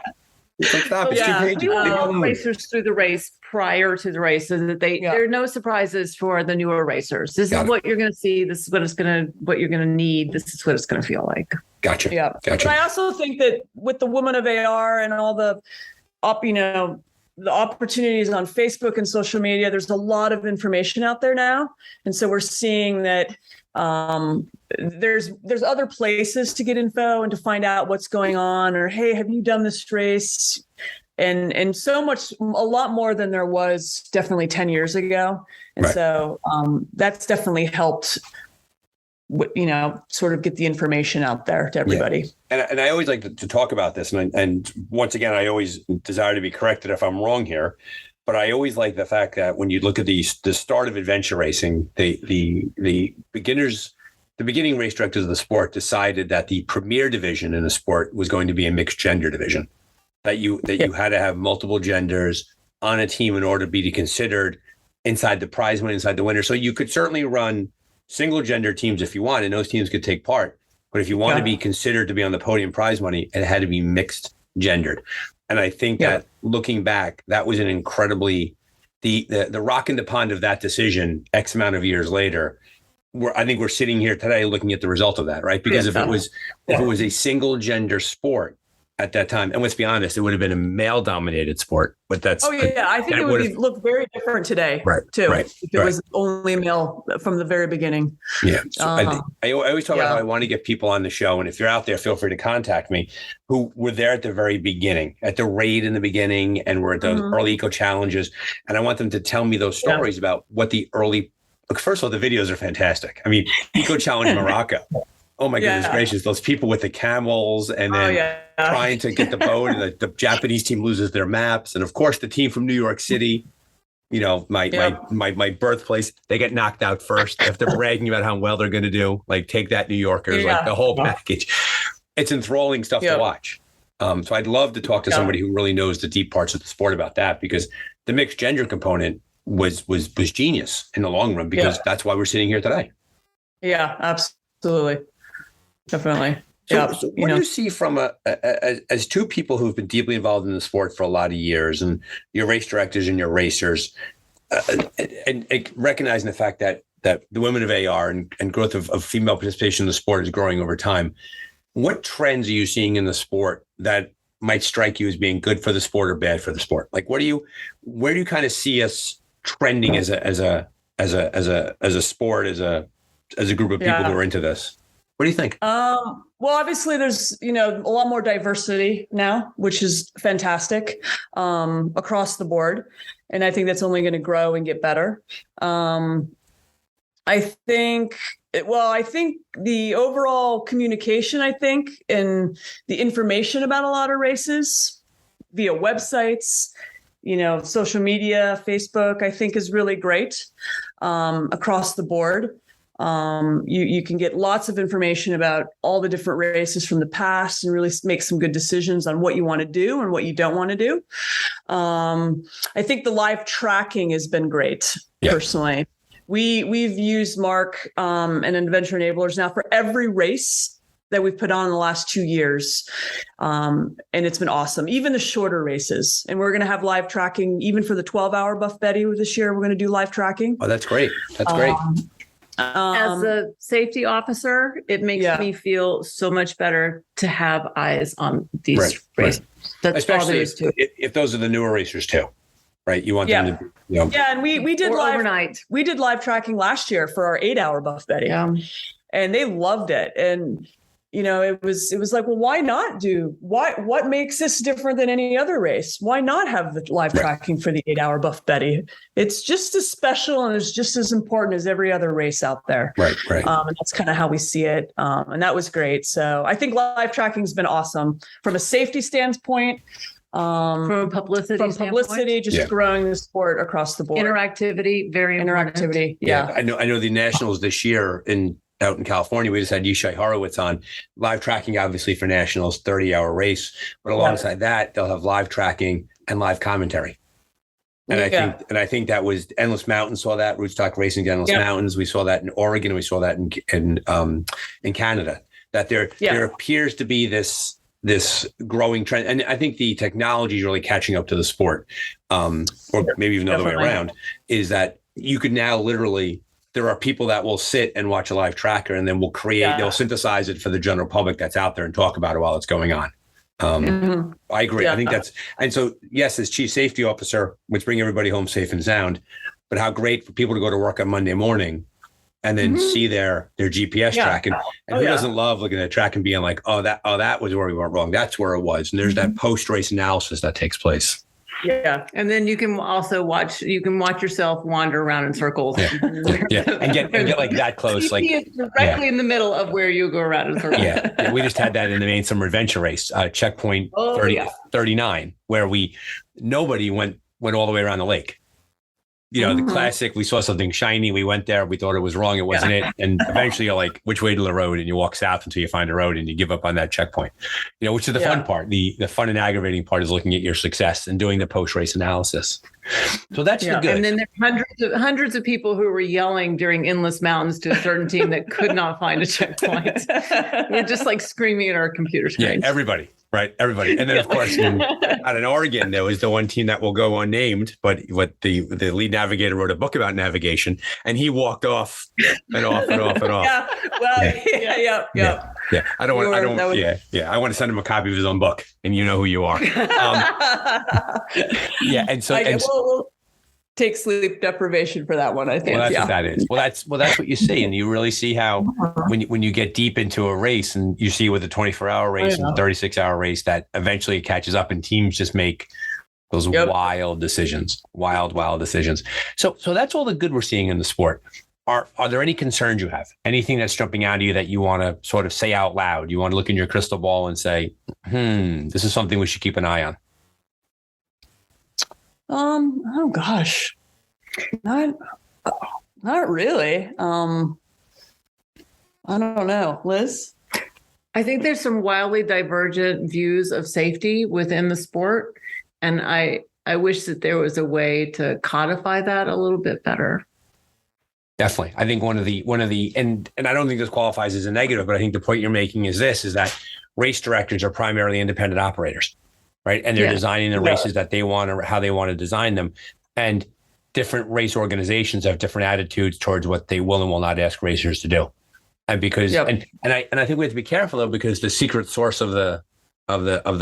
It's like, stop, it's 2 pages. We will racers through the race prior to the race, so that there are no surprises for the newer racers. This is what you're going to see. This is what you're going to need. This is what it's going to feel like. Gotcha. Yeah. Gotcha. But I also think that with the Women of AR and all the the opportunities on Facebook and social media, there's a lot of information out there now. And so we're seeing that there's other places to get info and to find out what's going on, or, hey, have you done this race? And so much, a lot more than there was definitely 10 years ago. And so that's definitely helped, sort of get the information out there to everybody. Yeah. And I always like to talk about this. And once again, I always desire to be corrected if I'm wrong here. But I always like the fact that when you look at the start of adventure racing, the beginning race directors of the sport decided that the premier division in the sport was going to be a mixed gender division, that you had to have multiple genders on a team in order to be considered inside the prize money, inside the winner. So you could certainly run single gender teams if you want, and those teams could take part. But if you want to be considered to be on the podium prize money, it had to be mixed gendered. And I think that looking back, that was an incredibly the rock in the pond of that decision X amount of years later. I think we're sitting here today looking at the result of that, right? Because if it was a single gender sport at that time, and let's be honest, it would have been a male dominated sport. But that's I think it would look very different today, too. Right. If it was only male from the very beginning. Yeah. So I always talk about how I want to get people on the show, and if you're out there, feel free to contact me, who were there at the very beginning, at the raid in the beginning, and were at those early eco challenges, and I want them to tell me those stories about what the early. Look, first of all, the videos are fantastic. I mean, Eco Challenge Morocco. Oh my goodness gracious! Those people with the camels, and then trying to get the boat, and the Japanese team loses their maps, and of course the team from New York City, my birthplace, they get knocked out first after bragging about how well they're going to do. Like, take that, New Yorkers! Like the whole package. It's enthralling stuff to watch. So I'd love to talk to somebody who really knows the deep parts of the sport about that, because the mixed gender component was genius in the long run, because that's why we're sitting here today. Yeah, absolutely. Definitely. So what do you see from as two people who've been deeply involved in the sport for a lot of years, and your race directors and your racers, and recognizing the fact that the Women of AR and growth of female participation in the sport is growing over time, what trends are you seeing in the sport that might strike you as being good for the sport or bad for the sport? Like, where do you kind of see us trending as a sport, as a group of people who are into this? What do you think? Well, obviously there's, a lot more diversity now, which is fantastic, across the board. And I think that's only going to grow and get better. I think the overall communication, and the information about a lot of races via websites, social media, Facebook, I think is really great, across the board. You can get lots of information about all the different races from the past and really make some good decisions on what you want to do and what you don't want to do. I think the live tracking has been great, personally. We've used Mark and Adventure Enablers now for every race that we've put on in the last 2 years. And it's been awesome, even the shorter races. And we're going to have live tracking even for the 12-hour Buff Betty this year. We're going to do live tracking. Oh, that's great. That's great. As a safety officer, it makes me feel so much better to have eyes on these races. Right. That's especially all there is to it. If those are the newer racers too, right? You want them to, Yeah, and we did live overnight. We did live tracking last year for our 8-hour Buff Betty. and they loved it. And it was like, well, why not what makes this different than any other race? Why not have the live tracking for the 8-hour Buff Betty? It's just as special and it's just as important as every other race out there. Right. And that's kind of how we see it. And that was great. So I think live tracking has been awesome from a safety standpoint. From a publicity, just growing the sport across the board. Interactivity, very important. Interactivity. Yeah. I know the Nationals this year out in California, we just had Yishai Horowitz on. Live tracking, obviously, for Nationals, 30-hour race. But alongside that, they'll have live tracking and live commentary. And I think that was Endless Mountain saw that, Rootstock Racing Endless Mountains. We saw that in Oregon. We saw that in Canada. That there appears to be this growing trend. And I think the technology is really catching up to the sport, or maybe even the other way around, is that you could now literally, there are people that will sit and watch a live tracker and then will they'll synthesize it for the general public that's out there and talk about it while it's going on. I agree. I think and so, yes, as chief safety officer, let's bring everybody home safe and sound, but how great for people to go to work on Monday morning and then see their GPS track. And who doesn't love looking at a track and being like, oh, that was where we went wrong. That's where it was. And there's that post-race analysis that takes place. Yeah. And then you can also watch yourself wander around in circles. And get like that close. Like directly in the middle of where you go around in circles. Yeah. We just had that in the main summer adventure race, checkpoint 39, where nobody went all the way around the lake. The classic, we saw something shiny, we went there, we thought it was wrong, it wasn't it. And eventually you're like, which way to the road? And you walk south until you find a road and you give up on that checkpoint, which is the fun part. The fun and aggravating part is looking at your success and doing the post-race analysis. So that's the good. And then there's hundreds of people who were yelling during Endless Mountains to a certain team that could not find a checkpoint. We're just like screaming at our computer screens. Yeah, everybody. Right. Everybody. And then, of course, out in Oregon, there was the one team that will go unnamed, but the lead navigator wrote a book about navigation and he walked off and off and off and off. Yeah. Well, yeah. I want to send him a copy of his own book and you know who you are. And so, we'll take sleep deprivation for that one, I think. Well, that's what that is. Well, that's what you see. And you really see how when you get deep into a race and you see with a 24-hour race and 36-hour race that eventually it catches up and teams just make those wild decisions. So that's all the good we're seeing in the sport. Are there any concerns you have? Anything that's jumping out at you that you want to sort of say out loud? You want to look in your crystal ball and say, this is something we should keep an eye on? Oh gosh, not really. I don't know, Liz. I think there's some wildly divergent views of safety within the sport, and I wish that there was a way to codify that a little bit better. Definitely. I think one of the and I don't think this qualifies as a negative, but I think the point you're making is that race directors are primarily independent operators. Right. And they're designing the races that they want or how they want to design them. And different race organizations have different attitudes towards what they will and will not ask racers to do. And because and I think we have to be careful, though, because the secret source of the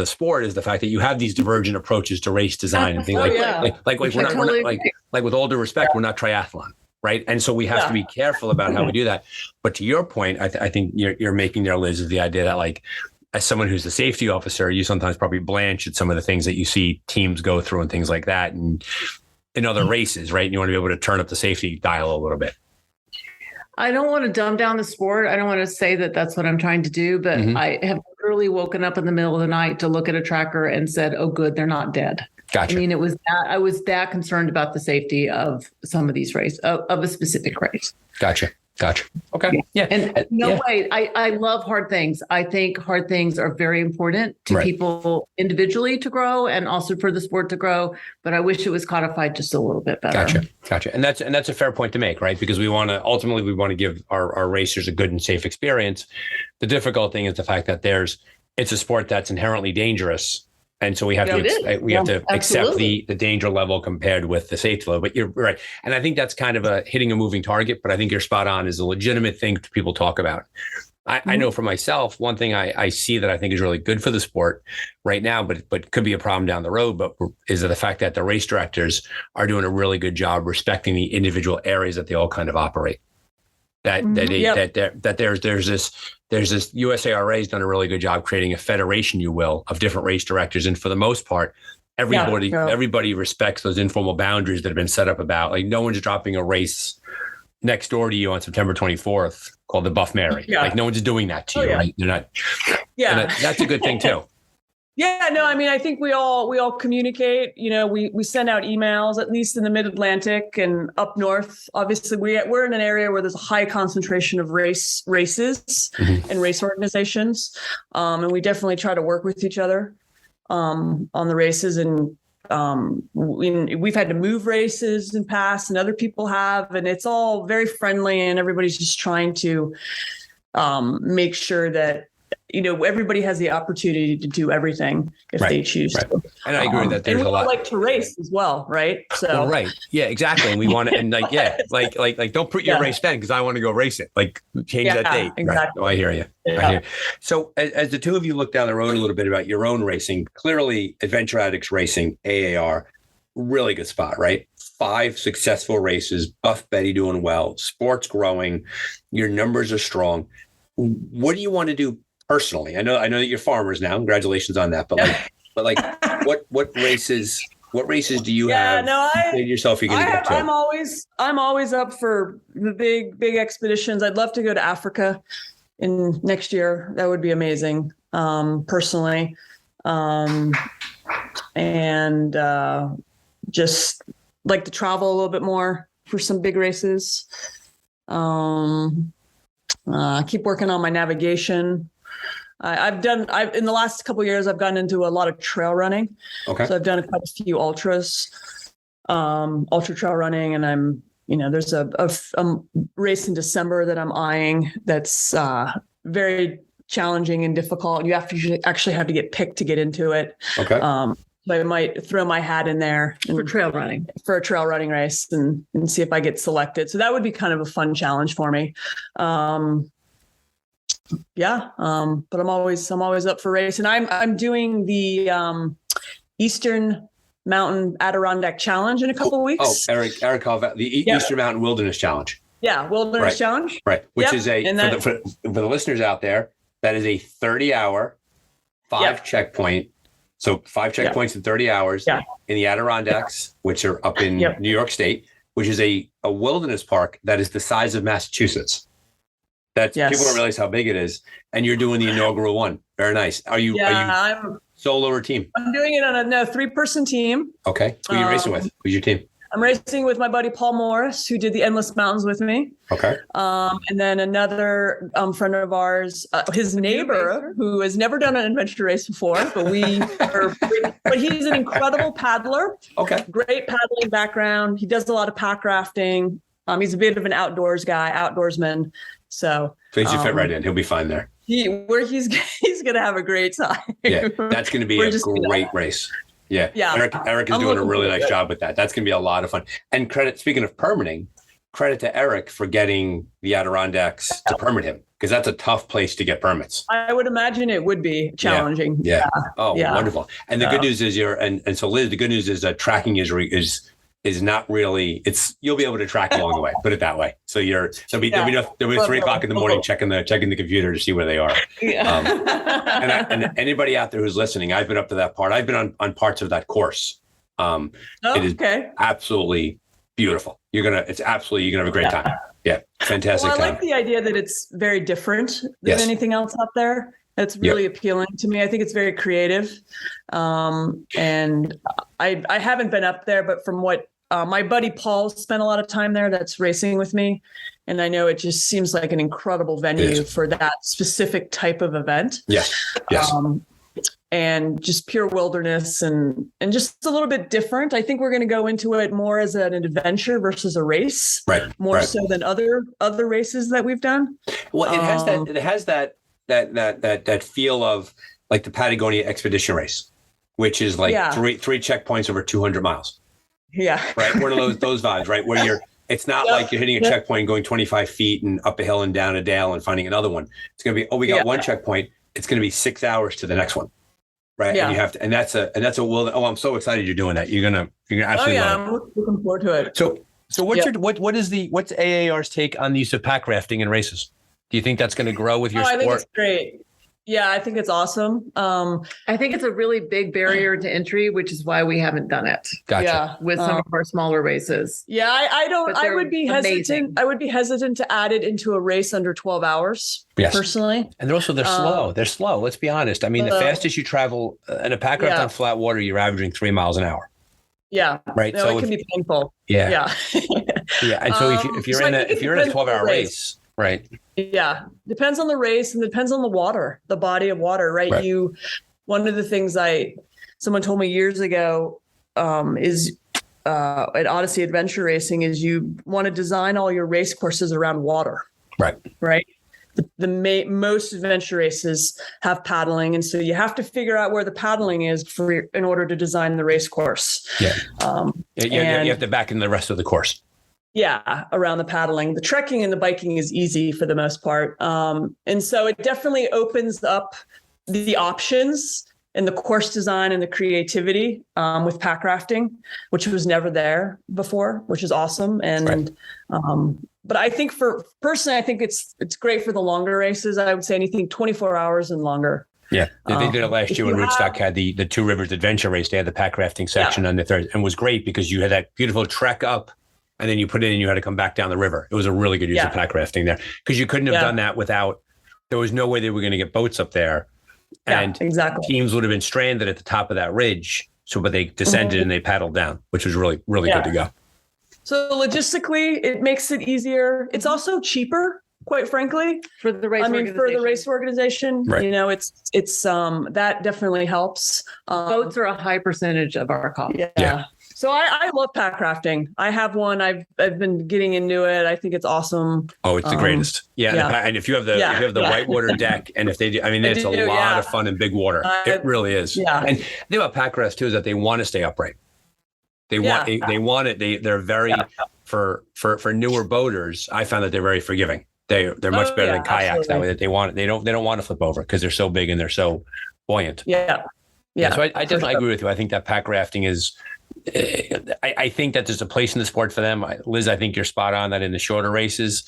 sport is the fact that you have these divergent approaches to race design and things like we're not like with all due respect, we're not triathlon. Right. And so we have to be careful about how we do that. But to your point, I think you're making there, Liz, is the idea that like, as someone who's the safety officer, you sometimes probably blanch at some of the things that you see teams go through and things like that. And in other races, right? And you want to be able to turn up the safety dial a little bit. I don't want to dumb down the sport. I don't want to say that that's what I'm trying to do, but I have literally woken up in the middle of the night to look at a tracker and said, oh, good, they're not dead. Gotcha. I mean, I was that concerned about the safety of some of these races, of a specific race. Gotcha. Okay. Yeah. And way, I love hard things. I think hard things are very important to people individually to grow and also for the sport to grow. But I wish it was codified just a little bit better. Gotcha. And that's a fair point to make, right? Because we want to give our racers a good and safe experience. The difficult thing is the fact that it's a sport that's inherently dangerous. And so we have to accept the danger level compared with the safety level. But you're right. And I think that's kind of hitting a moving target, but I think you're spot on is a legitimate thing people talk about. I know for myself, one thing I see that I think is really good for the sport right now, but could be a problem down the road, but is the fact that the race directors are doing a really good job respecting the individual areas that they all kind of operate. That there's this USARA has done a really good job creating a federation, you will, of different race directors, and for the most part, everybody respects those informal boundaries that have been set up about, like, no one's dropping a race next door to you on September 24th called the Buff Mary. Yeah. Like, no one's doing that to you, right? They're not. Yeah. That's a good thing too. Yeah, no, I mean, I think we all communicate. You know, we send out emails, at least in the Mid-Atlantic and up north. Obviously, we're in an area where there's a high concentration of races and race organizations, and we definitely try to work with each other on the races. And we've had to move races in past, and other people have, and it's all very friendly, and everybody's just trying to make sure that, you know, everybody has the opportunity to do everything if they choose to. And I agree that there's a lot. Like to race as well, right? So right, yeah, exactly. And we want to, and like don't put your race then, because I want to go race it. Like, change that date. Exactly. Right. No, I hear you. Yeah. I hear you. So as the two of you look down the road a little bit about your own racing, clearly Adventure Addicts Racing, AAR, really good spot, right? 5 successful races, Buff Betty doing well, sports growing, your numbers are strong. What do you want to do personally? I know that you're farmers now. Congratulations on that. What races do you have? No, yourself you're going to get to? I'm always up for the big expeditions. I'd love to go to Africa in next year. That would be amazing. Personally. And just like to travel a little bit more for some big races. Keep working on my navigation. In the last couple of years, I've gotten into a lot of trail running. Okay. So I've done quite a few ultras, ultra trail running, and there's a race in December that I'm eyeing that's very challenging and difficult. You actually have to get picked to get into it. Okay. So I might throw my hat in there for a trail running race and see if I get selected. So that would be kind of a fun challenge for me. But I'm always up for race, and I'm doing the Eastern Mountain Adirondack Challenge in a couple of weeks. Oh, Eric, the Eastern Mountain Wilderness Challenge. Yeah, Wilderness Challenge. Right, which is for the listeners out there, that is a 30-hour, 5 checkpoint. So 5 checkpoints in 30 hours in the Adirondacks, which are up in New York State, which is a wilderness park that is the size of Massachusetts. People don't realize how big it is. And you're doing the inaugural one. Very nice. Are you solo or team? I'm doing it on a 3-person team. Okay. Who are you racing with? Who's your team? I'm racing with my buddy Paul Morris, who did the Endless Mountains with me. Okay. And then another friend of ours, his neighbor, who has never done an adventure race before, but he's an incredible paddler. Okay. Great paddling background. He does a lot of pack rafting. He's a bit of an outdoorsman. So he should fit right in. He'll be fine there. He's going to have a great time. Yeah, that's going to be a great race. Yeah. Eric is doing a really nice job with that. That's going to be a lot of fun. And speaking of permitting, credit to Eric for getting the Adirondacks to permit him, because that's a tough place to get permits. I would imagine it would be challenging. Yeah. Wonderful. And the good news is so Liz, the good news is that tracking is not really, you'll be able to track along the way, put it that way. So there'll be 3:00 in the morning checking the computer to see where they are. Yeah. And anybody out there who's listening, I've been up to that part. I've been on parts of that course. It is absolutely beautiful. You're gonna have a great time. Yeah. Fantastic. Well, I like the idea that it's very different than anything else out there. That's really appealing to me. I think it's very creative. And I haven't been up there, but from what my buddy Paul spent a lot of time there that's racing with me. And I know it just seems like an incredible venue for that specific type of event. Yes. And just pure wilderness and just a little bit different. I think we're going to go into it more as an adventure versus a race, more so than other races that we've done. Well, it has that feel of like the Patagonia Expedition Race, which is like three checkpoints over 200 miles. Yeah. Right. One of those vibes, right? Where it's not like you're hitting a checkpoint, going 25 feet and up a hill and down a dale and finding another one. It's going to be, we got one checkpoint. It's going to be 6 hours to the next one. Right. Yeah. And you have to, I'm so excited you're doing that. You're going to absolutely love it. I'm looking forward to it. So what's AAR's take on the use of pack rafting in races? Do you think that's going to grow with your sport? I think it's great. Yeah, I think it's awesome. I think it's a really big barrier to entry, which is why we haven't done it. Gotcha. Yeah, with some of our smaller races. Yeah, I don't. But I they're would be amazing. hesitant. I would be hesitant to add it into a race under 12 hours. Yes. Personally. And they're slow. They're slow. Let's be honest. I mean, the fastest you travel in a pack raft on flat water, you're averaging 3 miles an hour. Yeah. Right. No, So it can be painful. Yeah. Yeah. And so if you're in a 12-hour race, right? Yeah. Depends on the race and depends on the water, the body of water, right? One of the things someone told me years ago is at Odyssey Adventure Racing is you want to design all your race courses around water. Right. Right. Most adventure races have paddling, and so you have to figure out where the paddling is in order to design the race course. Yeah. You have to back in the rest of the course. Yeah, around the paddling. The trekking and the biking is easy for the most part, and so it definitely opens up the options and the course design and the creativity with pack rafting, which was never there before, which is awesome. And but I think personally, I think it's great for the longer races. I would say anything 24 hours and longer. Yeah, they did it last year when Rootstock had the Two Rivers Adventure Race. They had the pack rafting section on the third, and it was great because you had that beautiful trek up, and then you put it in, you had to come back down the river. It was a really good use of pack rafting there because you couldn't have done that without. There was no way they were going to get boats up there, and teams would have been stranded at the top of that ridge. But they descended and they paddled down, which was really good to go. So logistically, it makes it easier. It's also cheaper, quite frankly, for the race. For the race organization, right. It's that definitely helps. Boats are a high percentage of our cost. Yeah. So I love pack rafting. I have one. I've been getting into it. I think it's awesome. Oh, it's the greatest. And if you have the whitewater deck, and if they do, I mean, it's a lot of fun in big water. It really is. Yeah. And the thing about pack rafts too is that they want to stay upright. They want it. They're very for newer boaters. I found that they're very forgiving. They're much better than kayaks that way. That they don't want to flip over because they're so big and they're so buoyant. Yeah. So I definitely agree with you. I think that pack rafting is. I think that there's a place in the sport for them. Liz, I think you're spot on that in the shorter races,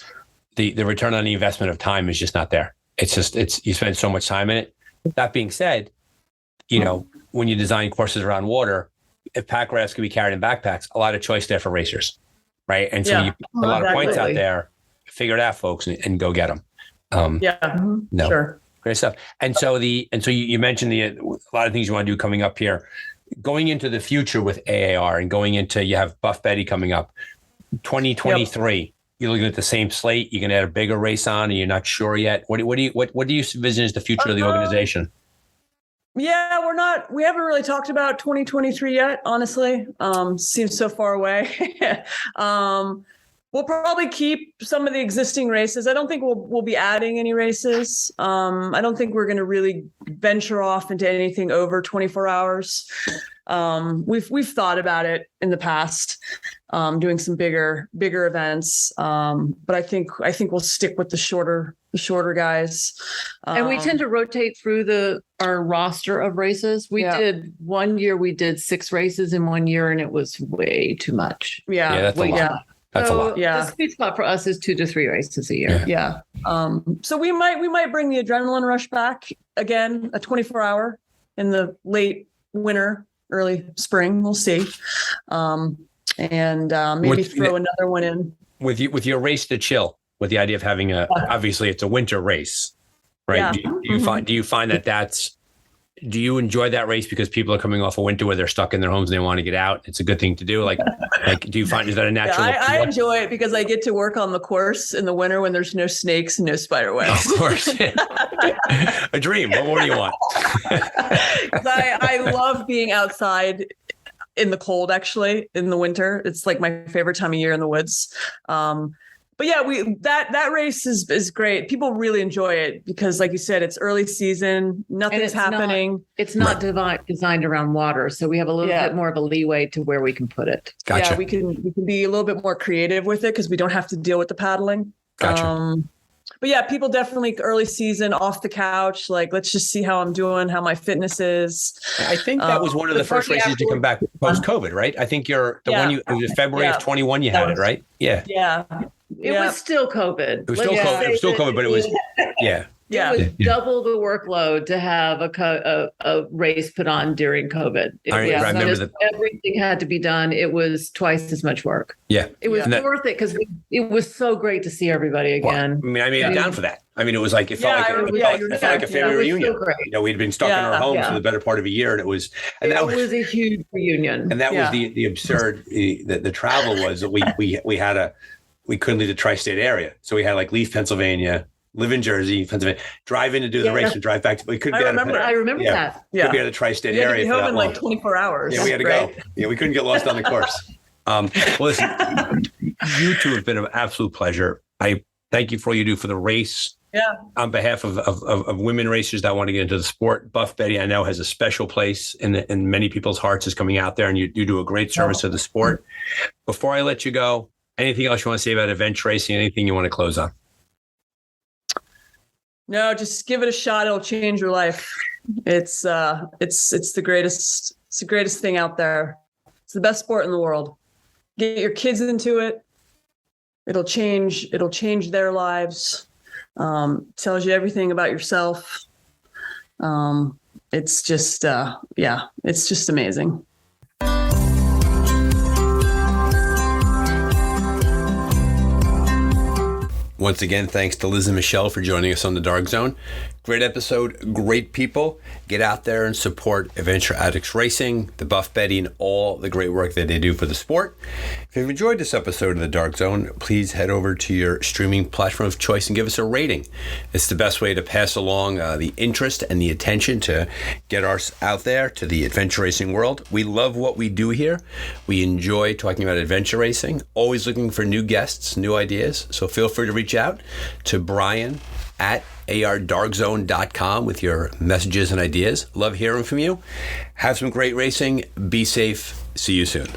the return on the investment of time is just not there. It's you spend so much time in it. That being said, when you design courses around water, if pack rafts can be carried in backpacks, a lot of choice there for racers, right? And so you put a lot of points out there. Figure it out, folks, and go get them. No, sure, great stuff. And so you mentioned a lot of things you want to do coming up here, going into the future with AAR, and going into you have Buff Betty coming up, 2023. Yep. You're looking at the same slate. You're going to add a bigger race on, and you're not sure yet. What do you envision as the future of the organization? Yeah, we haven't really talked about 2023 yet, honestly. Seems so far away. We'll probably keep some of the existing races. I don't think we'll be adding any races. I don't think we're going to really venture off into anything over 24 hours. We've thought about it in the past, doing some bigger events. But I think we'll stick with the shorter guys. And we tend to rotate through our roster of races. We did 1 year, we did 6 races in 1 year, and it was way too much. Yeah, that's a lot. That's a lot. Yeah. The sweet spot for us is 2 to 3 races a year. Yeah. So we might bring the adrenaline rush back again, a 24-hour in the late winter, early spring. We'll see. And maybe throw another one in. With your race to chill, with the idea of having obviously it's a winter race, right? Yeah. Do you find that's do you enjoy that race because people are coming off a winter where they're stuck in their homes and they want to get out? It's a good thing to do. Like do you find, is that a natural? I enjoy it because I get to work on the course in the winter when there's no snakes and no spider webs. Of course. A dream. What more do you want? I love being outside in the cold, actually, in the winter. It's like my favorite time of year in the woods. But yeah, that race is great. People really enjoy it because, like you said, it's early season. Nothing's happening. It's not designed around water, so we have a little bit more of a leeway to where we can put it. Gotcha. Yeah, we can be a little bit more creative with it because we don't have to deal with the paddling. Gotcha. but yeah, people definitely early season off the couch. Like, let's just see how I'm doing, how my fitness is. I think that was one of the first races to come back post-COVID, right? I think it was February of 21 you had it, right? Yeah. Yeah. It was still COVID. It was still COVID. It was still COVID, but it was, yeah. Yeah. It was double the workload to have a race put on during COVID. I remember that. Everything had to be done. It was twice as much work. Yeah. It was worth it because it was so great to see everybody again. Well, I made it down for that. I mean, it was like, it felt like a family reunion. So we'd been stuck in our homes for the better part of a year, and it was a huge reunion. And that was the absurd, the travel was that we couldn't leave the tri-state area. So we had like leave Pennsylvania, live in Jersey, Pennsylvania, drive in to do the race and drive back. We couldn't be I remember that. Yeah. Couldn't be out of the tri-state area. We had to be home in like 24 hours. Yeah, we had to go. Yeah, we couldn't get lost on the course. Well, listen, you two have been an absolute pleasure. I thank you for all you do for the race. Yeah. On behalf of women racers that want to get into the sport, Buff Betty, I know, has a special place in many people's hearts is coming out there, and you do a great service to the sport. Before I let you go, anything else you want to say about adventure racing? Anything you want to close on? No, just give it a shot. It'll change your life. It's the greatest. It's the greatest thing out there. It's the best sport in the world. Get your kids into it. It'll change their lives. Tells you everything about yourself. It's just it's just amazing. Once again, thanks to Liz and Michelle for joining us on the Dark Zone. Great episode, great people. Get out there and support Adventure Addicts Racing, the Buff Betty, and all the great work that they do for the sport. If you've enjoyed this episode of the Dark Zone, please head over to your streaming platform of choice and give us a rating. It's the best way to pass along the interest and the attention to get us out there to the adventure racing world. We love what we do here. We enjoy talking about adventure racing, always looking for new guests, new ideas. So feel free to reach out to Brian at ardarkzone.com with your messages and ideas. Love hearing from you. Have some great racing. Be safe. See you soon.